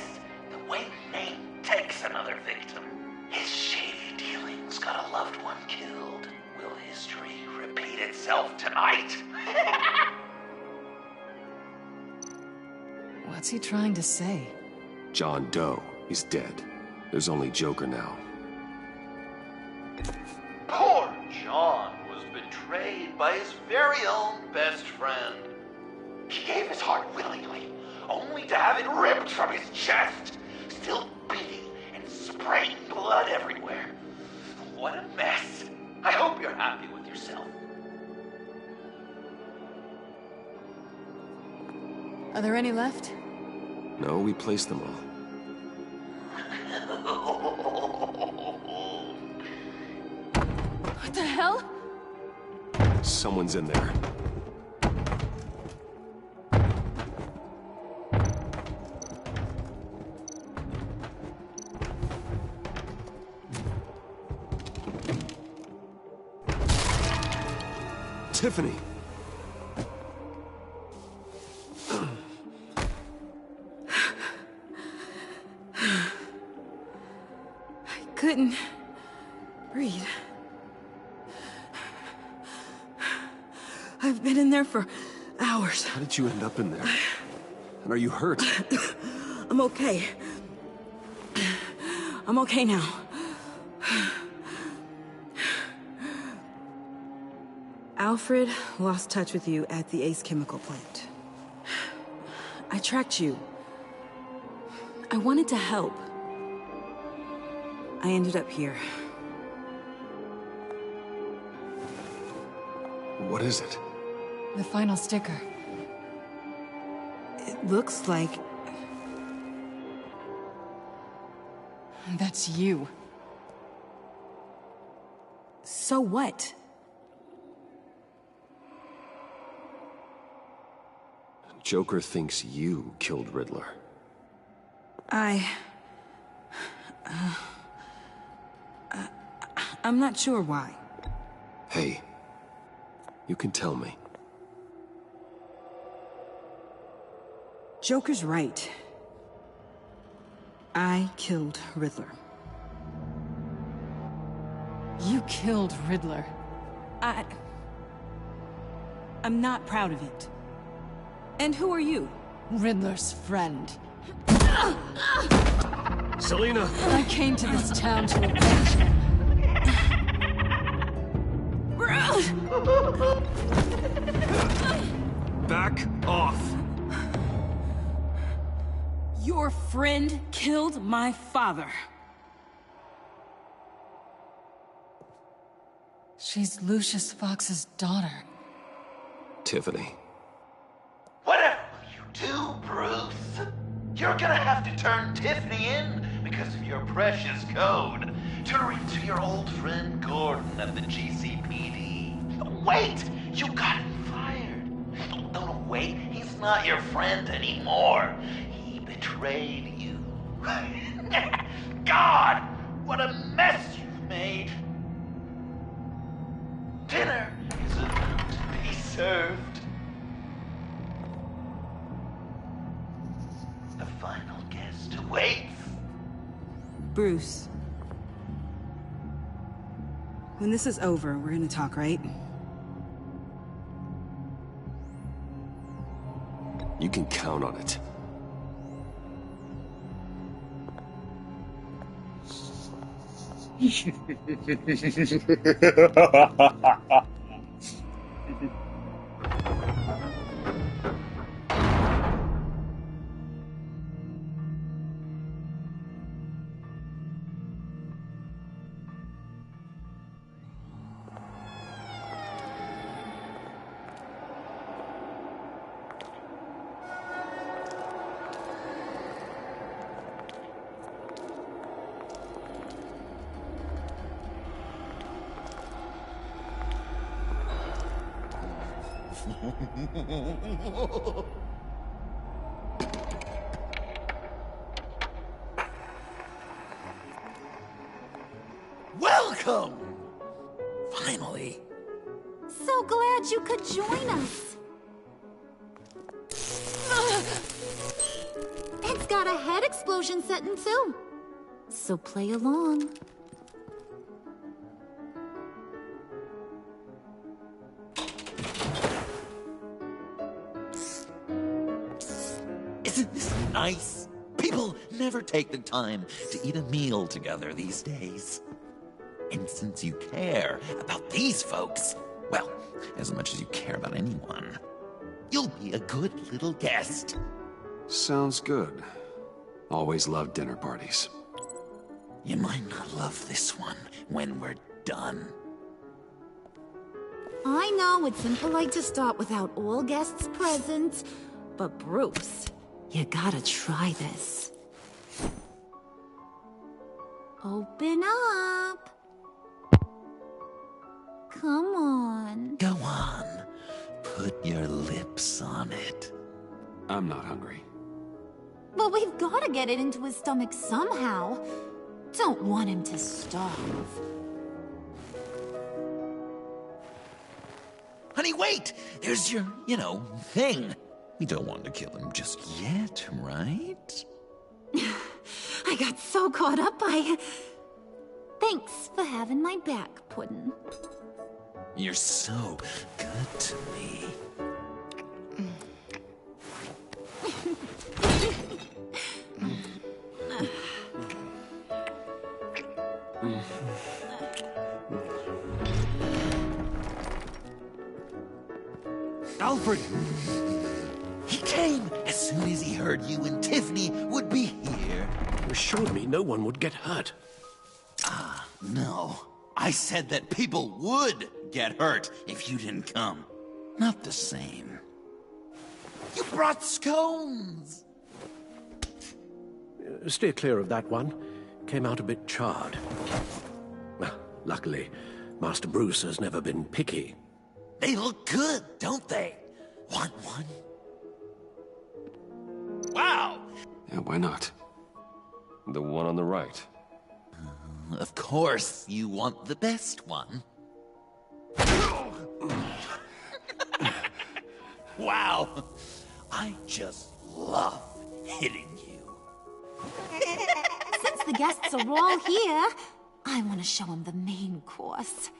The Wayne name takes another victim. His shady dealings got a loved one killed. Will history repeat itself tonight? What's he trying to say? John Doe is dead. There's only Joker now. Poor John was betrayed by his very own best friend. He gave his heart willingly, only to have it ripped from his chest, still beating and spraying blood everywhere. What a mess. I hope you're happy with yourself. Are there any left? No, we placed them all. What the hell? Someone's in there. Tiffany. I couldn't breathe. I've been in there for hours. How did you end up in there? And are you hurt? I'm okay. I'm okay now. Alfred lost touch with you at the Ace Chemical plant. I tracked you. I wanted to help. I ended up here. What is it? The final sticker. It looks like... That's you. So what? Joker thinks you killed Riddler. I'm not sure why. Hey, you can tell me. Joker's right. I killed Riddler. You killed Riddler. I'm not proud of it. And who are you? Riddler's friend. Selina! I came to this town to avenge him. Back off! Your friend killed my father. She's Lucius Fox's daughter. Tiffany. Whatever you do, Bruce, you're gonna have to turn Tiffany in because of your precious code. Turn her into your old friend Gordon of the GCPD. Wait! You got him fired. No, wait. He's not your friend anymore. He betrayed you. God! What a mess you've made. Dinner is about to be served. The final guest awaits. Bruce. When this is over, we're gonna talk, right? You can count on it. Welcome! Finally. So glad you could join us. It's got a head explosion setting too. So play along. Isn't this nice? People never take the time to eat a meal together these days. And since you care about these folks, well, as much as you care about anyone, you'll be a good little guest. Sounds good. Always loved dinner parties. You might not love this one when we're done. I know it's impolite to start without all guests present, but Bruce, you gotta try this. Open up. Come on. Go on. Put your lips on it. I'm not hungry. But we've gotta get it into his stomach somehow. Don't want him to starve. Honey Tiffany, wait! There's your, thing. We don't want to kill him just yet, right? I got so caught up by... Thanks for having my back, Puddin'. You're so good to me. Alfred! He came as soon as he heard you and Tiffany would be here. You assured me no one would get hurt. No. I said that people would get hurt if you didn't come. Not the same. You brought scones! Steer clear of that one. Came out a bit charred. Well, luckily, Master Bruce has never been picky. They look good, don't they? Want one? Wow! Yeah, why not? The one on the right. Of course, you want the best one. Wow! I just love hitting you. Since the guests are all here, I want to show them the main course.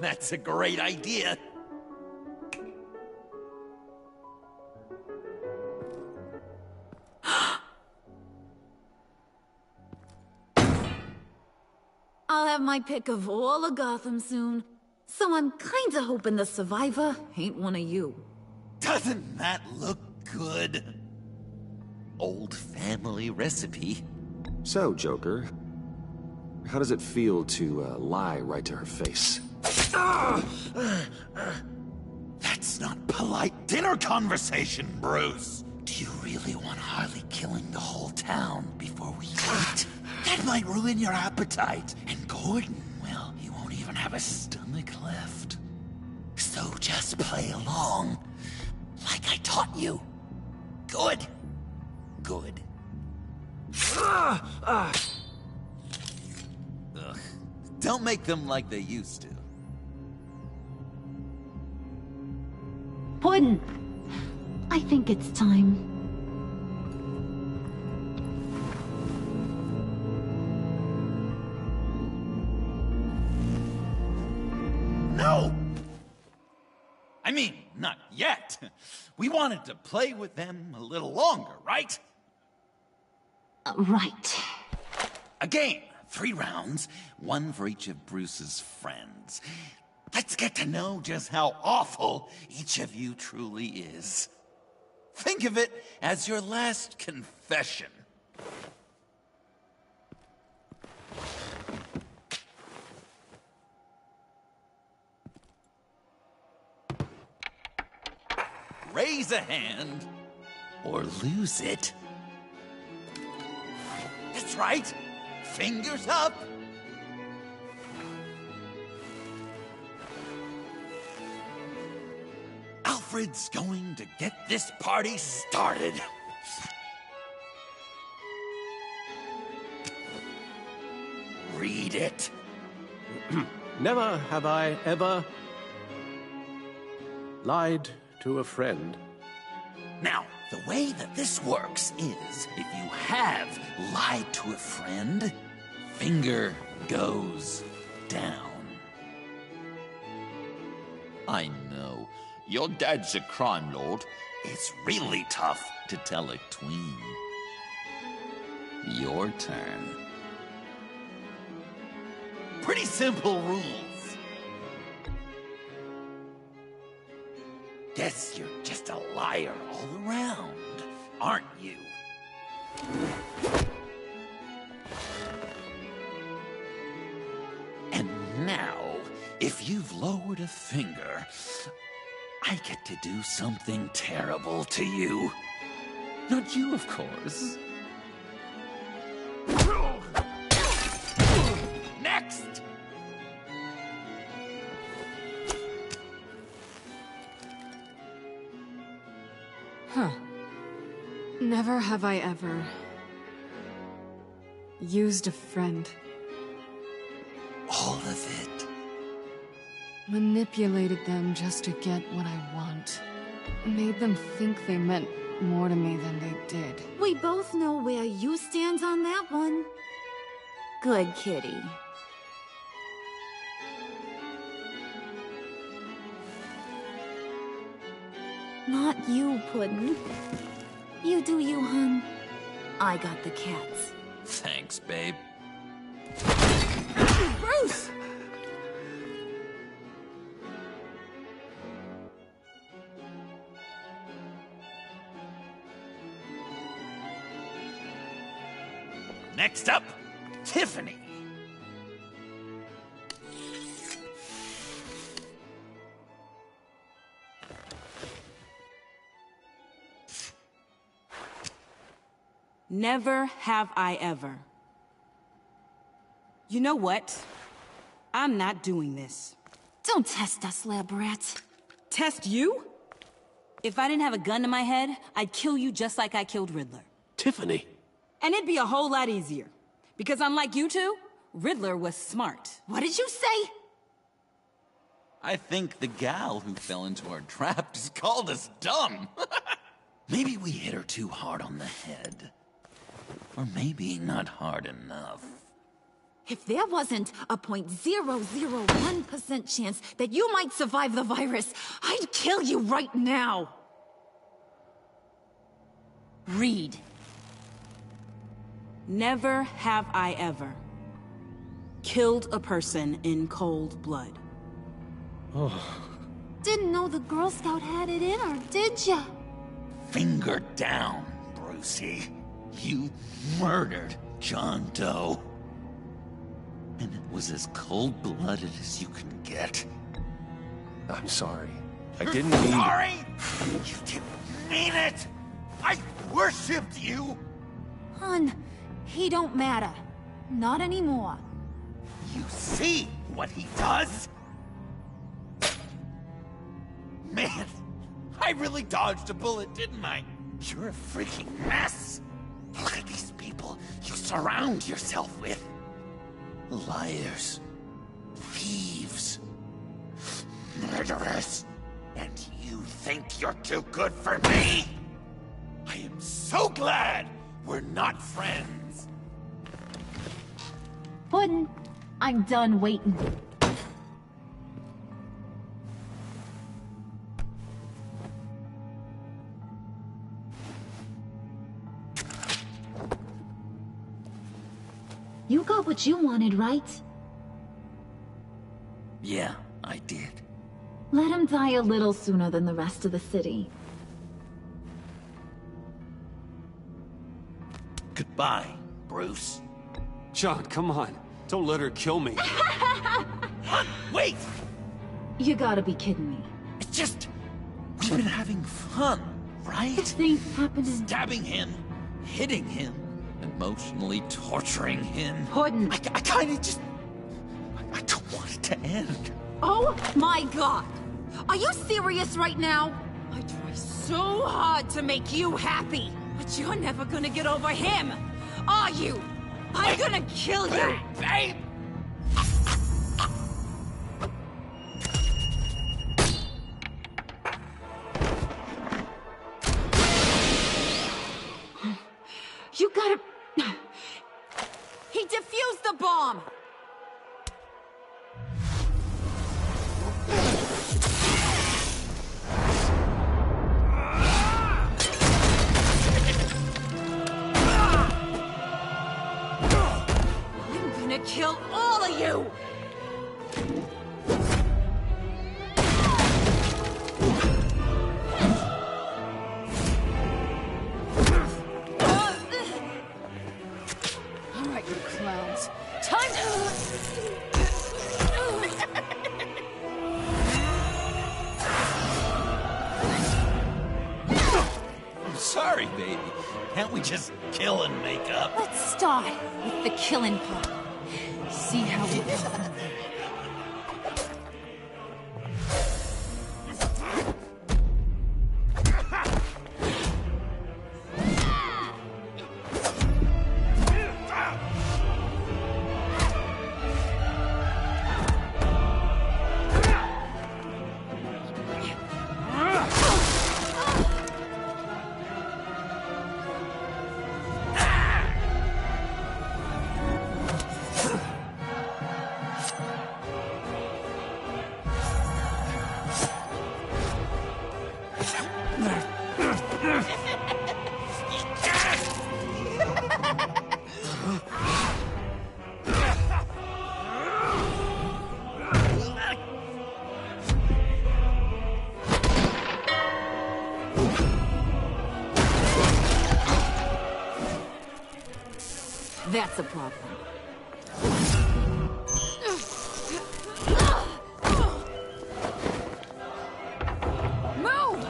That's a great idea. I'll have my pick of all of Gotham soon, so I'm kinda hoping the survivor ain't one of you. Doesn't that look good? Old family recipe. So, Joker, how does it feel to lie right to her face? That's not polite dinner conversation, Bruce. Do you really want Harley killing the whole town before we eat? That might ruin your appetite. And Gordon, well, he won't even have a stomach left. So just play along, like I taught you. Good. Good. Ugh. Don't make them like they used to. Puddin', I think it's time. No! I mean, not yet. We wanted to play with them a little longer, right? Right. A game, 3 rounds, 1 for each of Bruce's friends. Let's get to know just how awful each of you truly is. Think of it as your last confession. Raise a hand, or lose it. That's right. Fingers up. Alfred's going to get this party started. Read it. Never have I ever lied to a friend. Now, the way that this works is, if you have lied to a friend, finger goes down. I know, your dad's a crime lord. It's really tough to tell a tween. Your turn. Pretty simple rules. Guess you're just a liar all around, aren't you? And now, if you've lowered a finger, I get to do something terrible to you. Not you, of course. Next! Huh. Never have I ever used a friend. All of it. Manipulated them just to get what I want. Made them think they meant more to me than they did. We both know where you stand on that one. Good kitty. Not you, Puddin'. You do you, hun. I got the cats. Thanks, babe. Bruce! Next up, Tiffany. Never have I ever. You know what? I'm not doing this. Don't test us, lab rat. Test you? If I didn't have a gun to my head, I'd kill you just like I killed Riddler. Tiffany. And it'd be a whole lot easier. Because unlike you two, Riddler was smart. What did you say? I think the gal who fell into our trap just called us dumb. Maybe we hit her too hard on the head. Or maybe not hard enough. If there wasn't a 0.001% chance that you might survive the virus, I'd kill you right now. Read. Never have I ever killed a person in cold blood. Didn't know the Girl Scout had it in her, did ya? Finger down, Brucey. You murdered John Doe. And it was as cold-blooded as you can get. I'm sorry. I You're didn't mean... sorry? You didn't mean it! I worshipped you! Hun, he don't matter. Not anymore. You see what he does? Man, I really dodged a bullet, didn't I? You're a freaking mess. Look at these people you surround yourself with. Liars. Thieves. Murderers. And you think you're too good for me? I am so glad we're not friends. Puddin', I'm done waiting. You got what you wanted, right? Yeah, I did. Let him die a little sooner than the rest of the city. Goodbye, Bruce. John, come on. Don't let her kill me. Wait! You gotta be kidding me. It's just... we've been having fun, right? Things happening. Stabbing him, hitting him, emotionally torturing him. Puddin'. I kinda just... I don't want it to end. Oh my god! Are you serious right now? I try so hard to make you happy, but you're never gonna get over him, are you? I'm gonna kill you! Babe! You gotta... He defused the bomb! I'm gonna kill all of you! All right, you clowns. Time to... I'm sorry, baby. Can't we just kill and make up? Let's start with the killing part. See how we go from there. That's a problem. Move!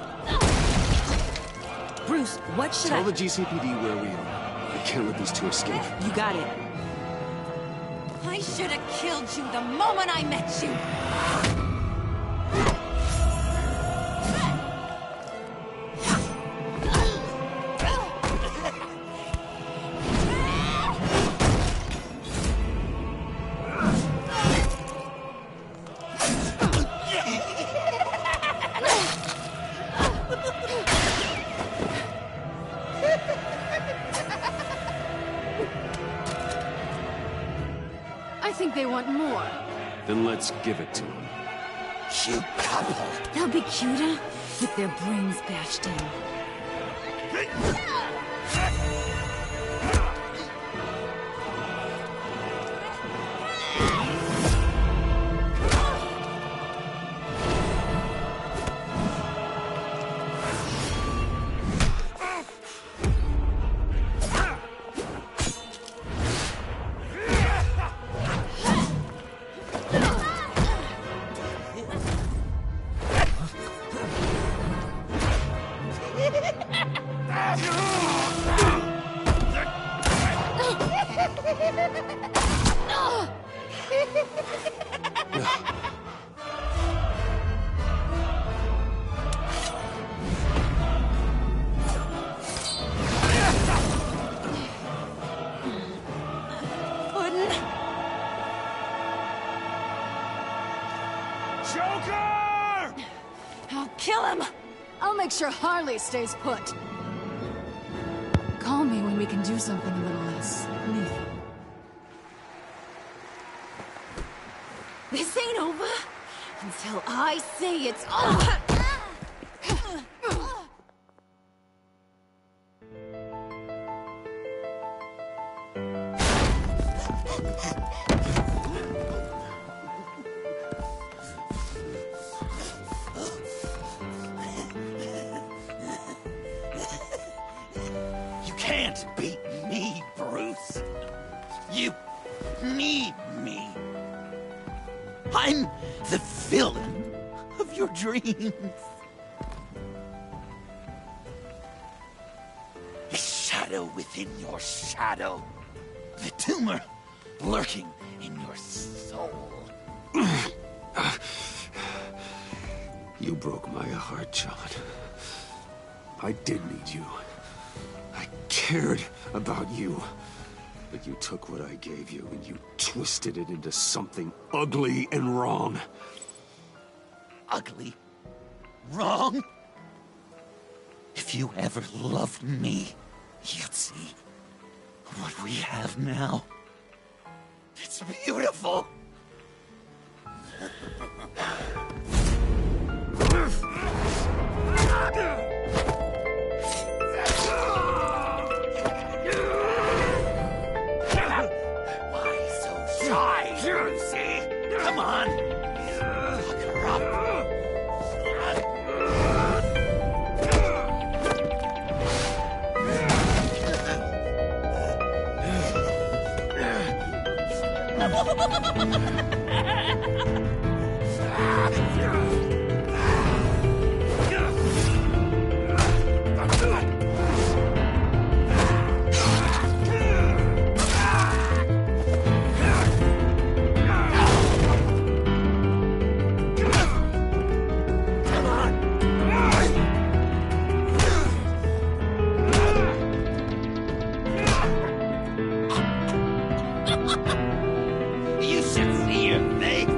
Bruce, what should Tell the GCPD where we are. I can't let these two escape. You got it. I should have killed you the moment I met you. I think they want more. Then let's give it to them. Cute couple. They'll be cuter with their brains bashed in. Joker! I'll kill him! I'll make sure Harley stays put. Call me when we can do something a little less lethal. This ain't over until I say it's over. You can't beat me, Bruce. You need me. I'm the villain of your dreams. A shadow within your shadow. The tumor lurking in your soul. You broke my heart, John. I did need you. I cared about you. But you took what I gave you and you twisted it into something ugly and wrong. Ugly? Wrong? If you ever loved me, you'd see what we have now. It's beautiful. Why so shy, Brucey? Come on. Lock her up. You should see your face.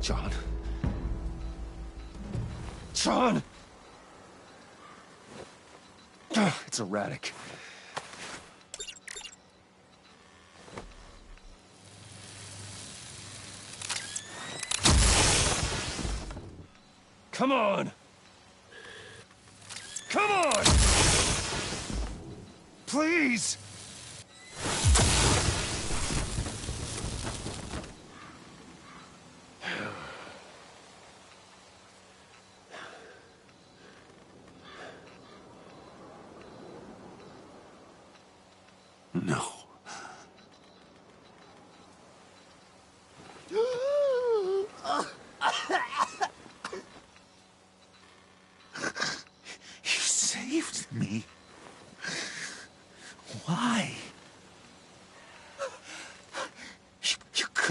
John. John! It's erratic. Come on! Come on! Please!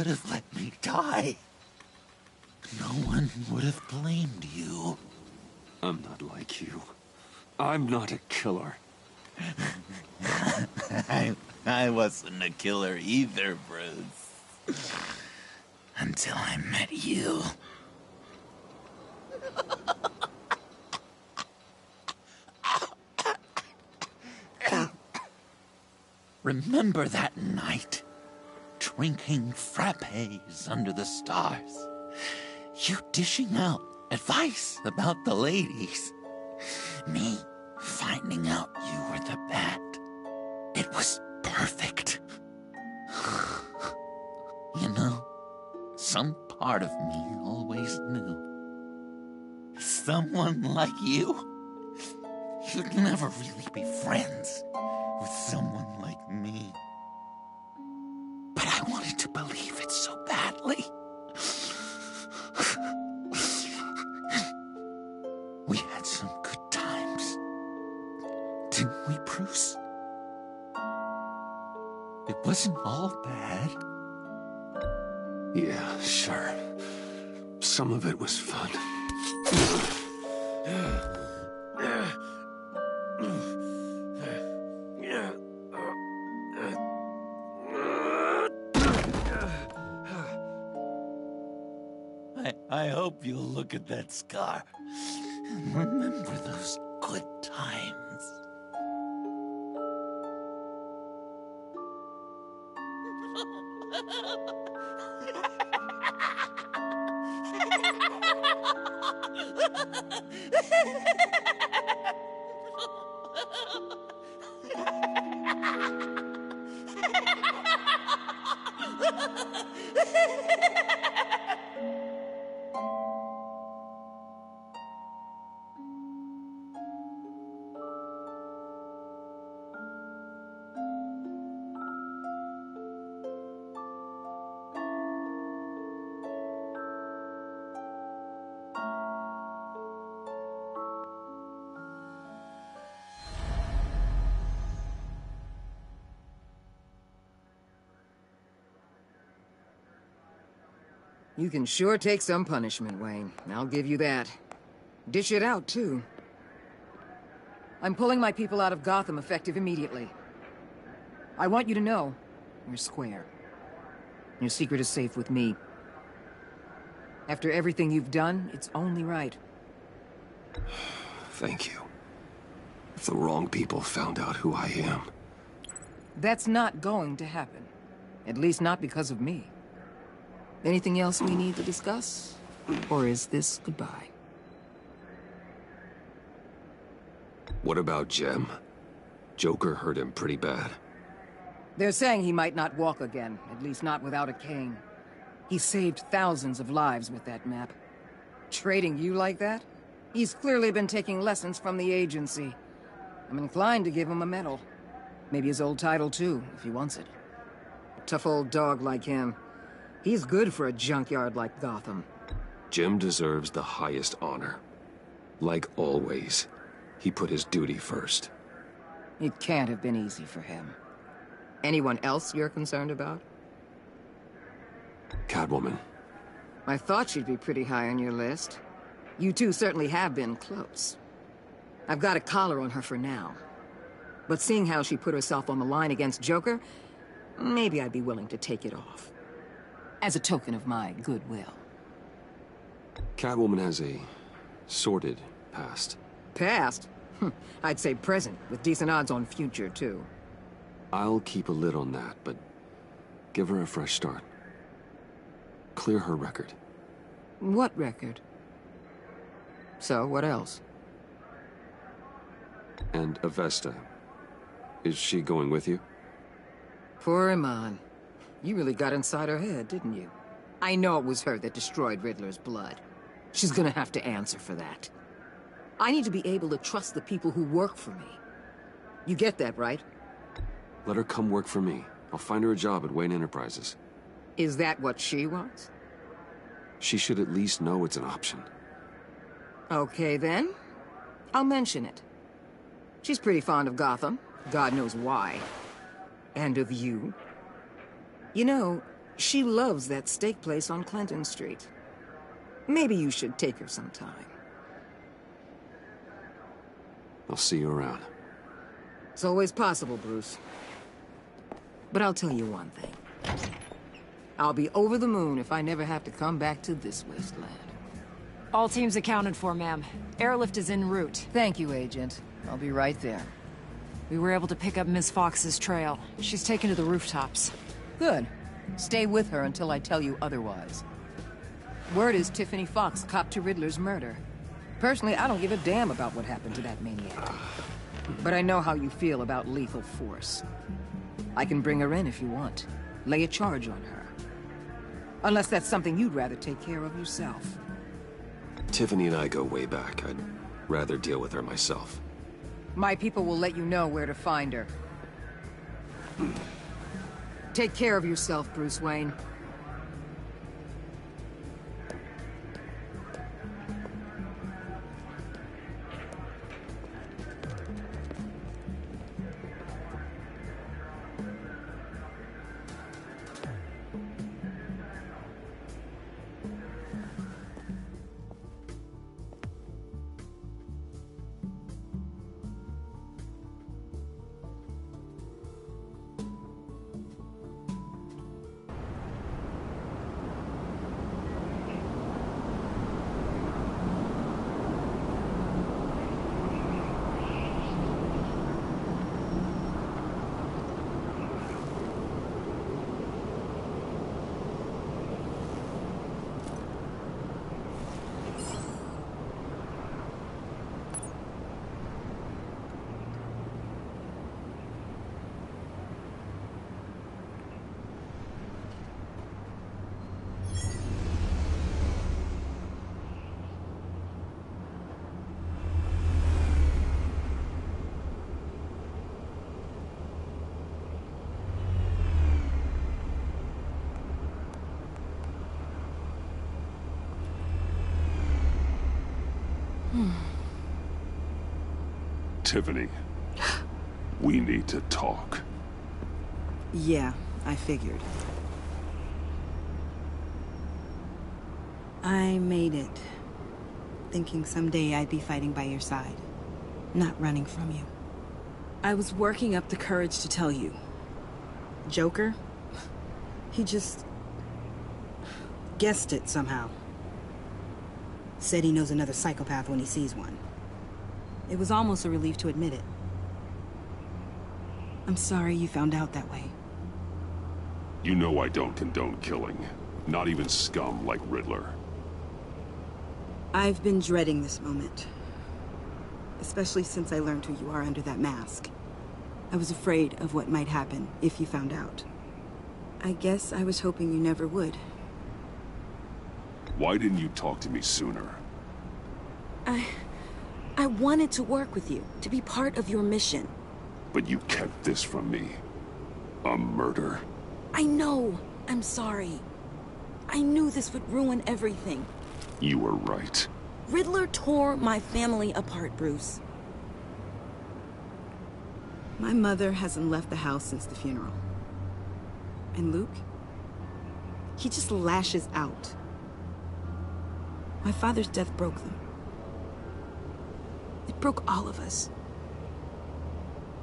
have let me die. No one would have blamed you. I'm not like you. I'm not a killer. I wasn't a killer either, Bruce. Until I met you. Remember that night? Drinking frappes under the stars. You dishing out advice about the ladies. Me finding out you were the bat. It was perfect. You know, some part of me always knew. Someone like you, you'd never really be friends with someone like me. But I wanted to believe it so badly. We had some good times, didn't we, Bruce? It wasn't all bad. Yeah, sure. Some of it was fun. I hope you'll look at that scar and remember those good times. You can sure take some punishment, Wayne. I'll give you that. Dish it out, too. I'm pulling my people out of Gotham effective immediately. I want you to know, you're square. Your secret is safe with me. After everything you've done, it's only right. Thank you. If the wrong people found out who I am... That's not going to happen. At least not because of me. Anything else we need to discuss? Or is this goodbye? What about Jem? Joker hurt him pretty bad. They're saying he might not walk again, at least not without a cane. He saved thousands of lives with that map. Trading you like that? He's clearly been taking lessons from the agency. I'm inclined to give him a medal. Maybe his old title too, if he wants it. A tough old dog like him. He's good for a junkyard like Gotham. Jem deserves the highest honor. Like always, he put his duty first. It can't have been easy for him. Anyone else you're concerned about? Catwoman. I thought she'd be pretty high on your list. You two certainly have been close. I've got a collar on her for now. But seeing how she put herself on the line against Joker, maybe I'd be willing to take it off. As a token of my goodwill. Catwoman has a sordid past. Past? I'd say present, with decent odds on future, too. I'll keep a lid on that, but give her a fresh start. Clear her record. What record? So, what else? And Avesta. Is she going with you? Poor Iman. You really got inside her head, didn't you? I know it was her that destroyed Riddler's blood. She's gonna have to answer for that. I need to be able to trust the people who work for me. You get that, right? Let her come work for me. I'll find her a job at Wayne Enterprises. Is that what she wants? She should at least know it's an option. Okay, then. I'll mention it. She's pretty fond of Gotham. God knows why. And of you. You know, She loves that steak place on Clinton Street. Maybe you should take her sometime. I'll see you around. It's always possible, Bruce. But I'll tell you one thing. I'll be over the moon if I never have to come back to this wasteland. All teams accounted for, ma'am. Airlift is en route. Thank you, Agent. I'll be right there. We were able to pick up Miss Fox's trail. She's taken to the rooftops. Good. Stay with her until I tell you otherwise. Word is Tiffany Fox copped to Riddler's murder. Personally, I don't give a damn about what happened to that maniac. But I know how you feel about lethal force. I can bring her in if you want. Lay a charge on her. Unless that's something you'd rather take care of yourself. Tiffany and I go way back. I'd rather deal with her myself. My people will let you know where to find her. Take care of yourself, Bruce Wayne. Tiffany, we need to talk. Yeah, I figured. I made it, thinking someday I'd be fighting by your side, not running from you. I was working up the courage to tell you. Joker? He just guessed it somehow. Said he knows another psychopath when he sees one. It was almost a relief to admit it. I'm sorry you found out that way. You know I don't condone killing. Not even scum like Riddler. I've been dreading this moment. Especially since I learned who you are under that mask. I was afraid of what might happen if you found out. I guess I was hoping you never would. Why didn't you talk to me sooner? I wanted to work with you, to be part of your mission. But you kept this from me. A murder? I know. I'm sorry. I knew this would ruin everything. You were right. Riddler tore my family apart, Bruce. My mother hasn't left the house since the funeral. And Luke? He just lashes out. My father's death broke them. It broke all of us.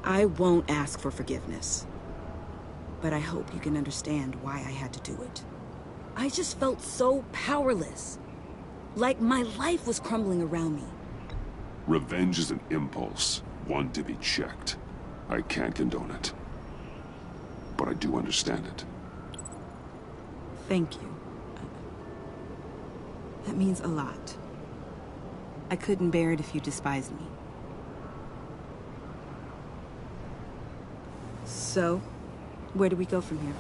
I won't ask for forgiveness. But I hope you can understand why I had to do it. I just felt so powerless. Like my life was crumbling around me. Revenge is an impulse, one to be checked. I can't condone it. But I do understand it. Thank you. That means a lot. I couldn't bear it if you despised me. So, where do we go from here?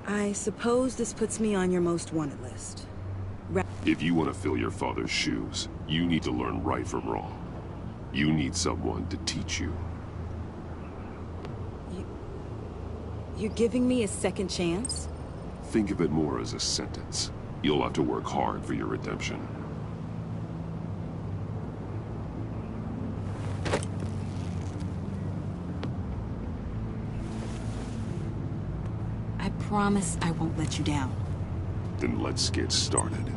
I suppose this puts me on your most wanted list. If you want to fill your father's shoes, you need to learn right from wrong. You need someone to teach you. You're giving me a second chance? Think of it more as a sentence. You'll have to work hard for your redemption. I promise I won't let you down. Then let's get started.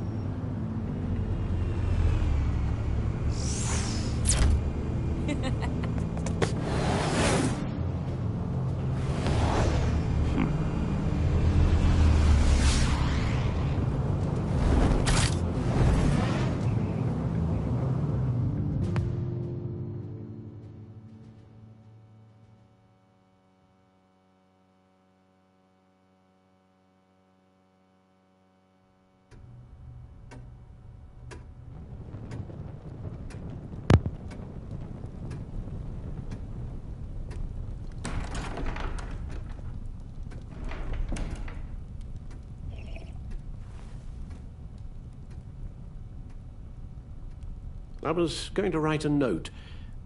I was going to write a note,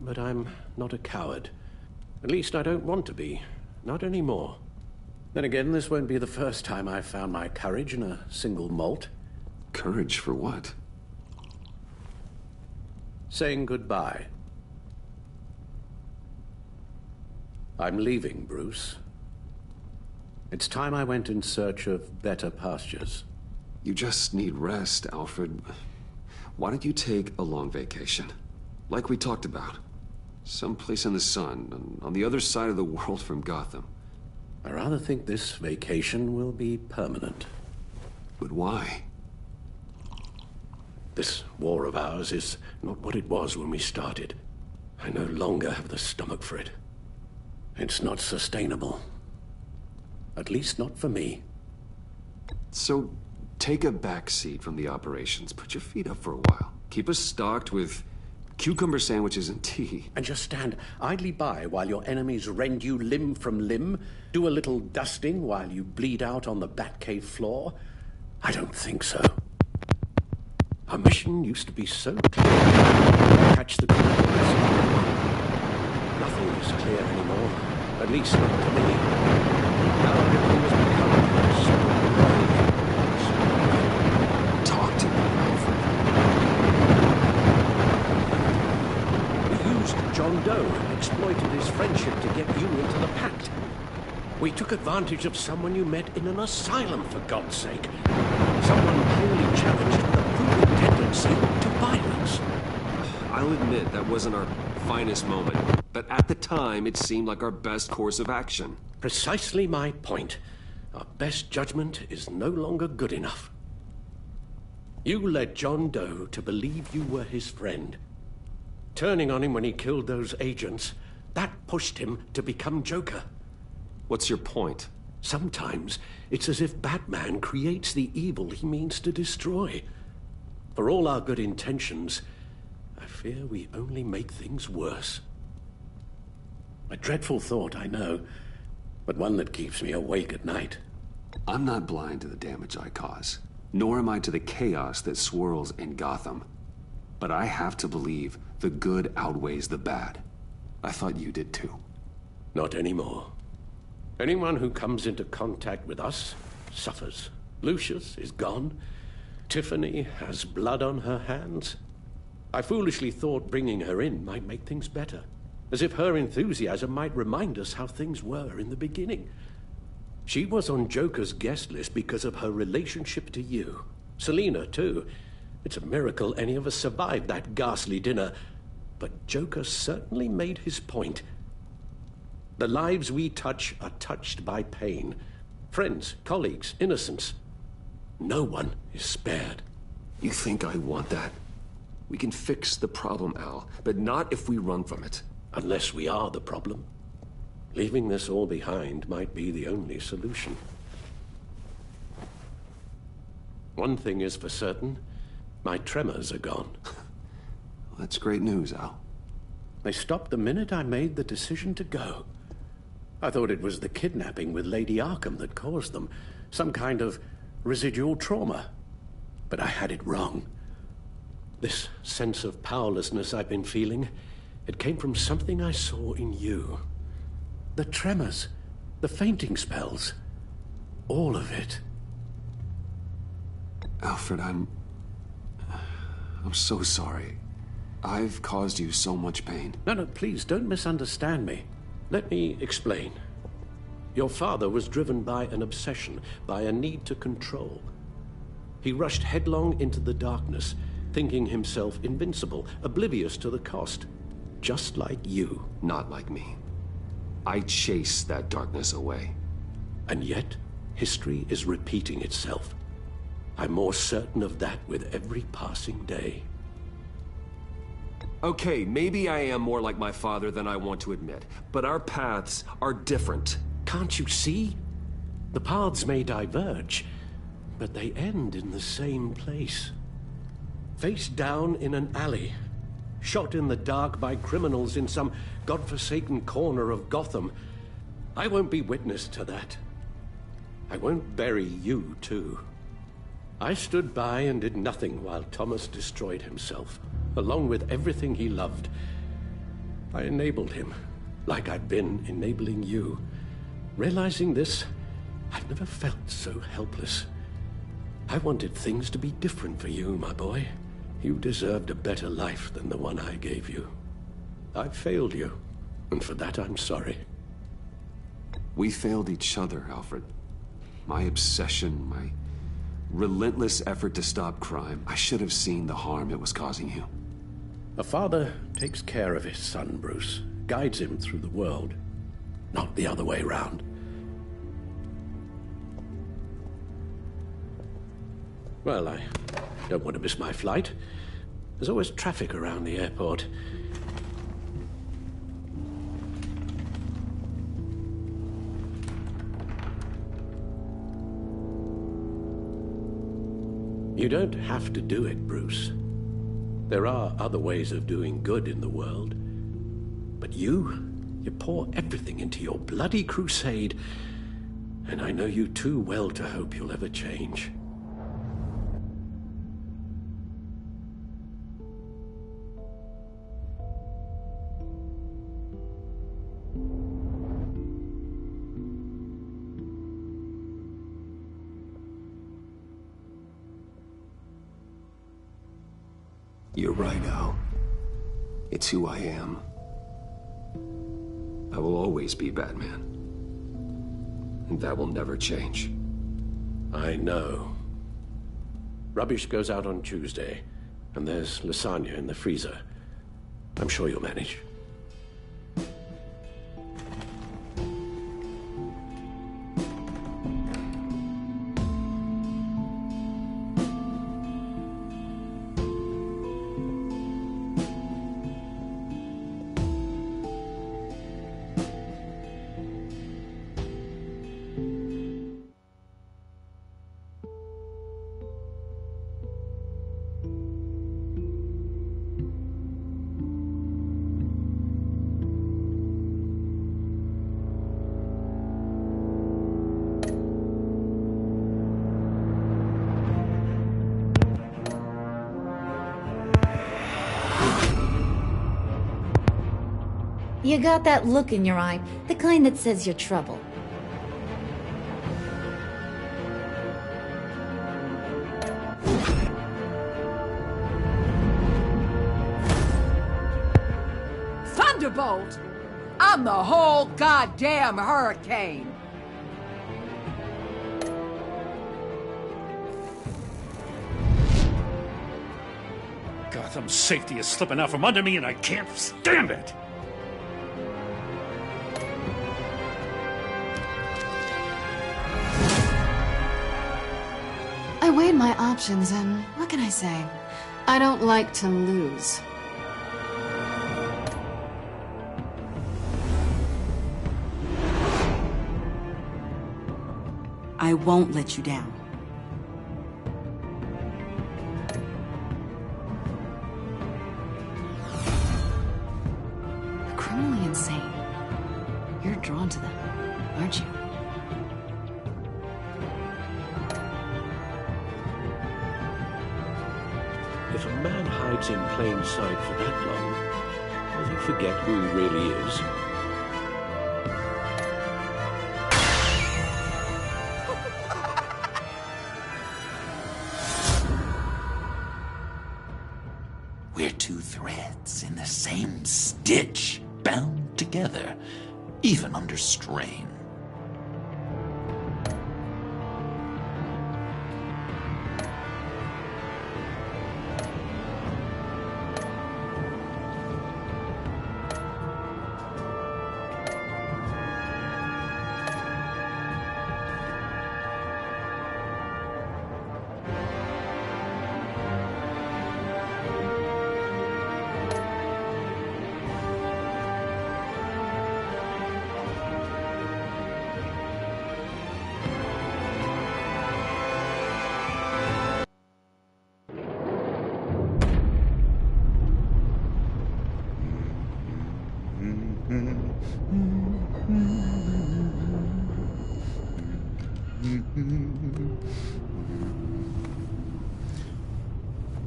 but I'm not a coward. At least I don't want to be. Not anymore. Then again, this won't be the first time I've found my courage in a single malt. Courage for what? Saying goodbye. I'm leaving, Bruce. It's time I went in search of better pastures. You just need rest, Alfred. Why don't you take a long vacation? Like we talked about. Someplace in the sun, on the other side of the world from Gotham. I rather think this vacation will be permanent. But why? This war of ours is not what it was when we started. I no longer have the stomach for it. It's not sustainable. At least not for me. So, take a back seat from the operations. Put your feet up for a while. Keep us stocked with cucumber sandwiches and tea. And just stand idly by while your enemies rend you limb from limb? Do a little dusting while you bleed out on the Batcave floor? I don't think so. Our mission used to be so clear. Catch the criminals. Nothing is clear anymore. At least not to me. Now everything has become so gray. Talk to me, Alfred. We used John Doe and exploited his friendship to get you into the pact. We took advantage of someone you met in an asylum, for God's sake. Someone clearly challenged with a proven tendency to violence. I'll admit that wasn't our finest moment, but at the time it seemed like our best course of action. Precisely my point. Our best judgment is no longer good enough. You led John Doe to believe you were his friend. Turning on him when he killed those agents, that pushed him to become Joker. What's your point? Sometimes it's as if Batman creates the evil he means to destroy. For all our good intentions, I fear we only make things worse. A dreadful thought, I know, but one that keeps me awake at night. I'm not blind to the damage I cause, nor am I to the chaos that swirls in Gotham. But I have to believe the good outweighs the bad. I thought you did too. Not anymore. Anyone who comes into contact with us suffers. Lucius is gone. Tiffany has blood on her hands. I foolishly thought bringing her in might make things better, as if her enthusiasm might remind us how things were in the beginning. She was on Joker's guest list because of her relationship to you. Selina, too. It's a miracle any of us survived that ghastly dinner. But Joker certainly made his point. The lives we touch are touched by pain. Friends, colleagues, innocents. No one is spared. You think I want that? We can fix the problem, Al, but not if we run from it. Unless we are the problem. Leaving this all behind might be the only solution. One thing is for certain, my tremors are gone. Well, that's great news, Al. They stopped the minute I made the decision to go. I thought it was the kidnapping with Lady Arkham that caused them. Some kind of residual trauma. But I had it wrong. This sense of powerlessness I've been feeling, it came from something I saw in you. The tremors, the fainting spells, all of it. Alfred, I'm so sorry. I've caused you so much pain. No, please, don't misunderstand me. Let me explain. Your father was driven by an obsession, by a need to control. He rushed headlong into the darkness, thinking himself invincible, oblivious to the cost. Just like you. Not like me. I chased that darkness away. And yet, history is repeating itself. I'm more certain of that with every passing day. Okay, maybe I am more like my father than I want to admit, but our paths are different. Can't you see? The paths may diverge, but they end in the same place. Face down in an alley, shot in the dark by criminals in some godforsaken corner of Gotham. I won't be witness to that. I won't bury you, too. I stood by and did nothing while Thomas destroyed himself, along with everything he loved. I enabled him, like I'd been enabling you. Realizing this, I've never felt so helpless. I wanted things to be different for you, my boy. You deserved a better life than the one I gave you. I failed you, and for that I'm sorry. We failed each other, Alfred. My obsession, my relentless effort to stop crime. I should have seen the harm it was causing you. A father takes care of his son, Bruce, guides him through the world, not the other way round. Well, I don't want to miss my flight. There's always traffic around the airport. You don't have to do it, Bruce. There are other ways of doing good in the world. But you pour everything into your bloody crusade, and I know you too well to hope you'll ever change. You're right, Al. It's who I am. I will always be Batman. And that will never change. I know. Rubbish goes out on Tuesday, and there's lasagna in the freezer. I'm sure you'll manage. You got that look in your eye, the kind that says you're trouble. Thunderbolt! I'm the whole goddamn hurricane! Gotham's safety is slipping out from under me and I can't stand it! I weighed my options, and what can I say? I don't like to lose. I won't let you down. They're criminally insane. You're drawn to them, aren't you? If a man hides in plain sight for that long, does he forget who he really is? We're two threads in the same stitch, bound together, even under strain.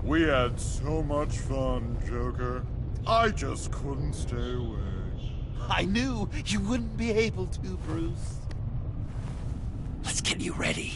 We had so much fun, Joker. I just couldn't stay away. I knew you wouldn't be able to, Bruce. Let's get you ready.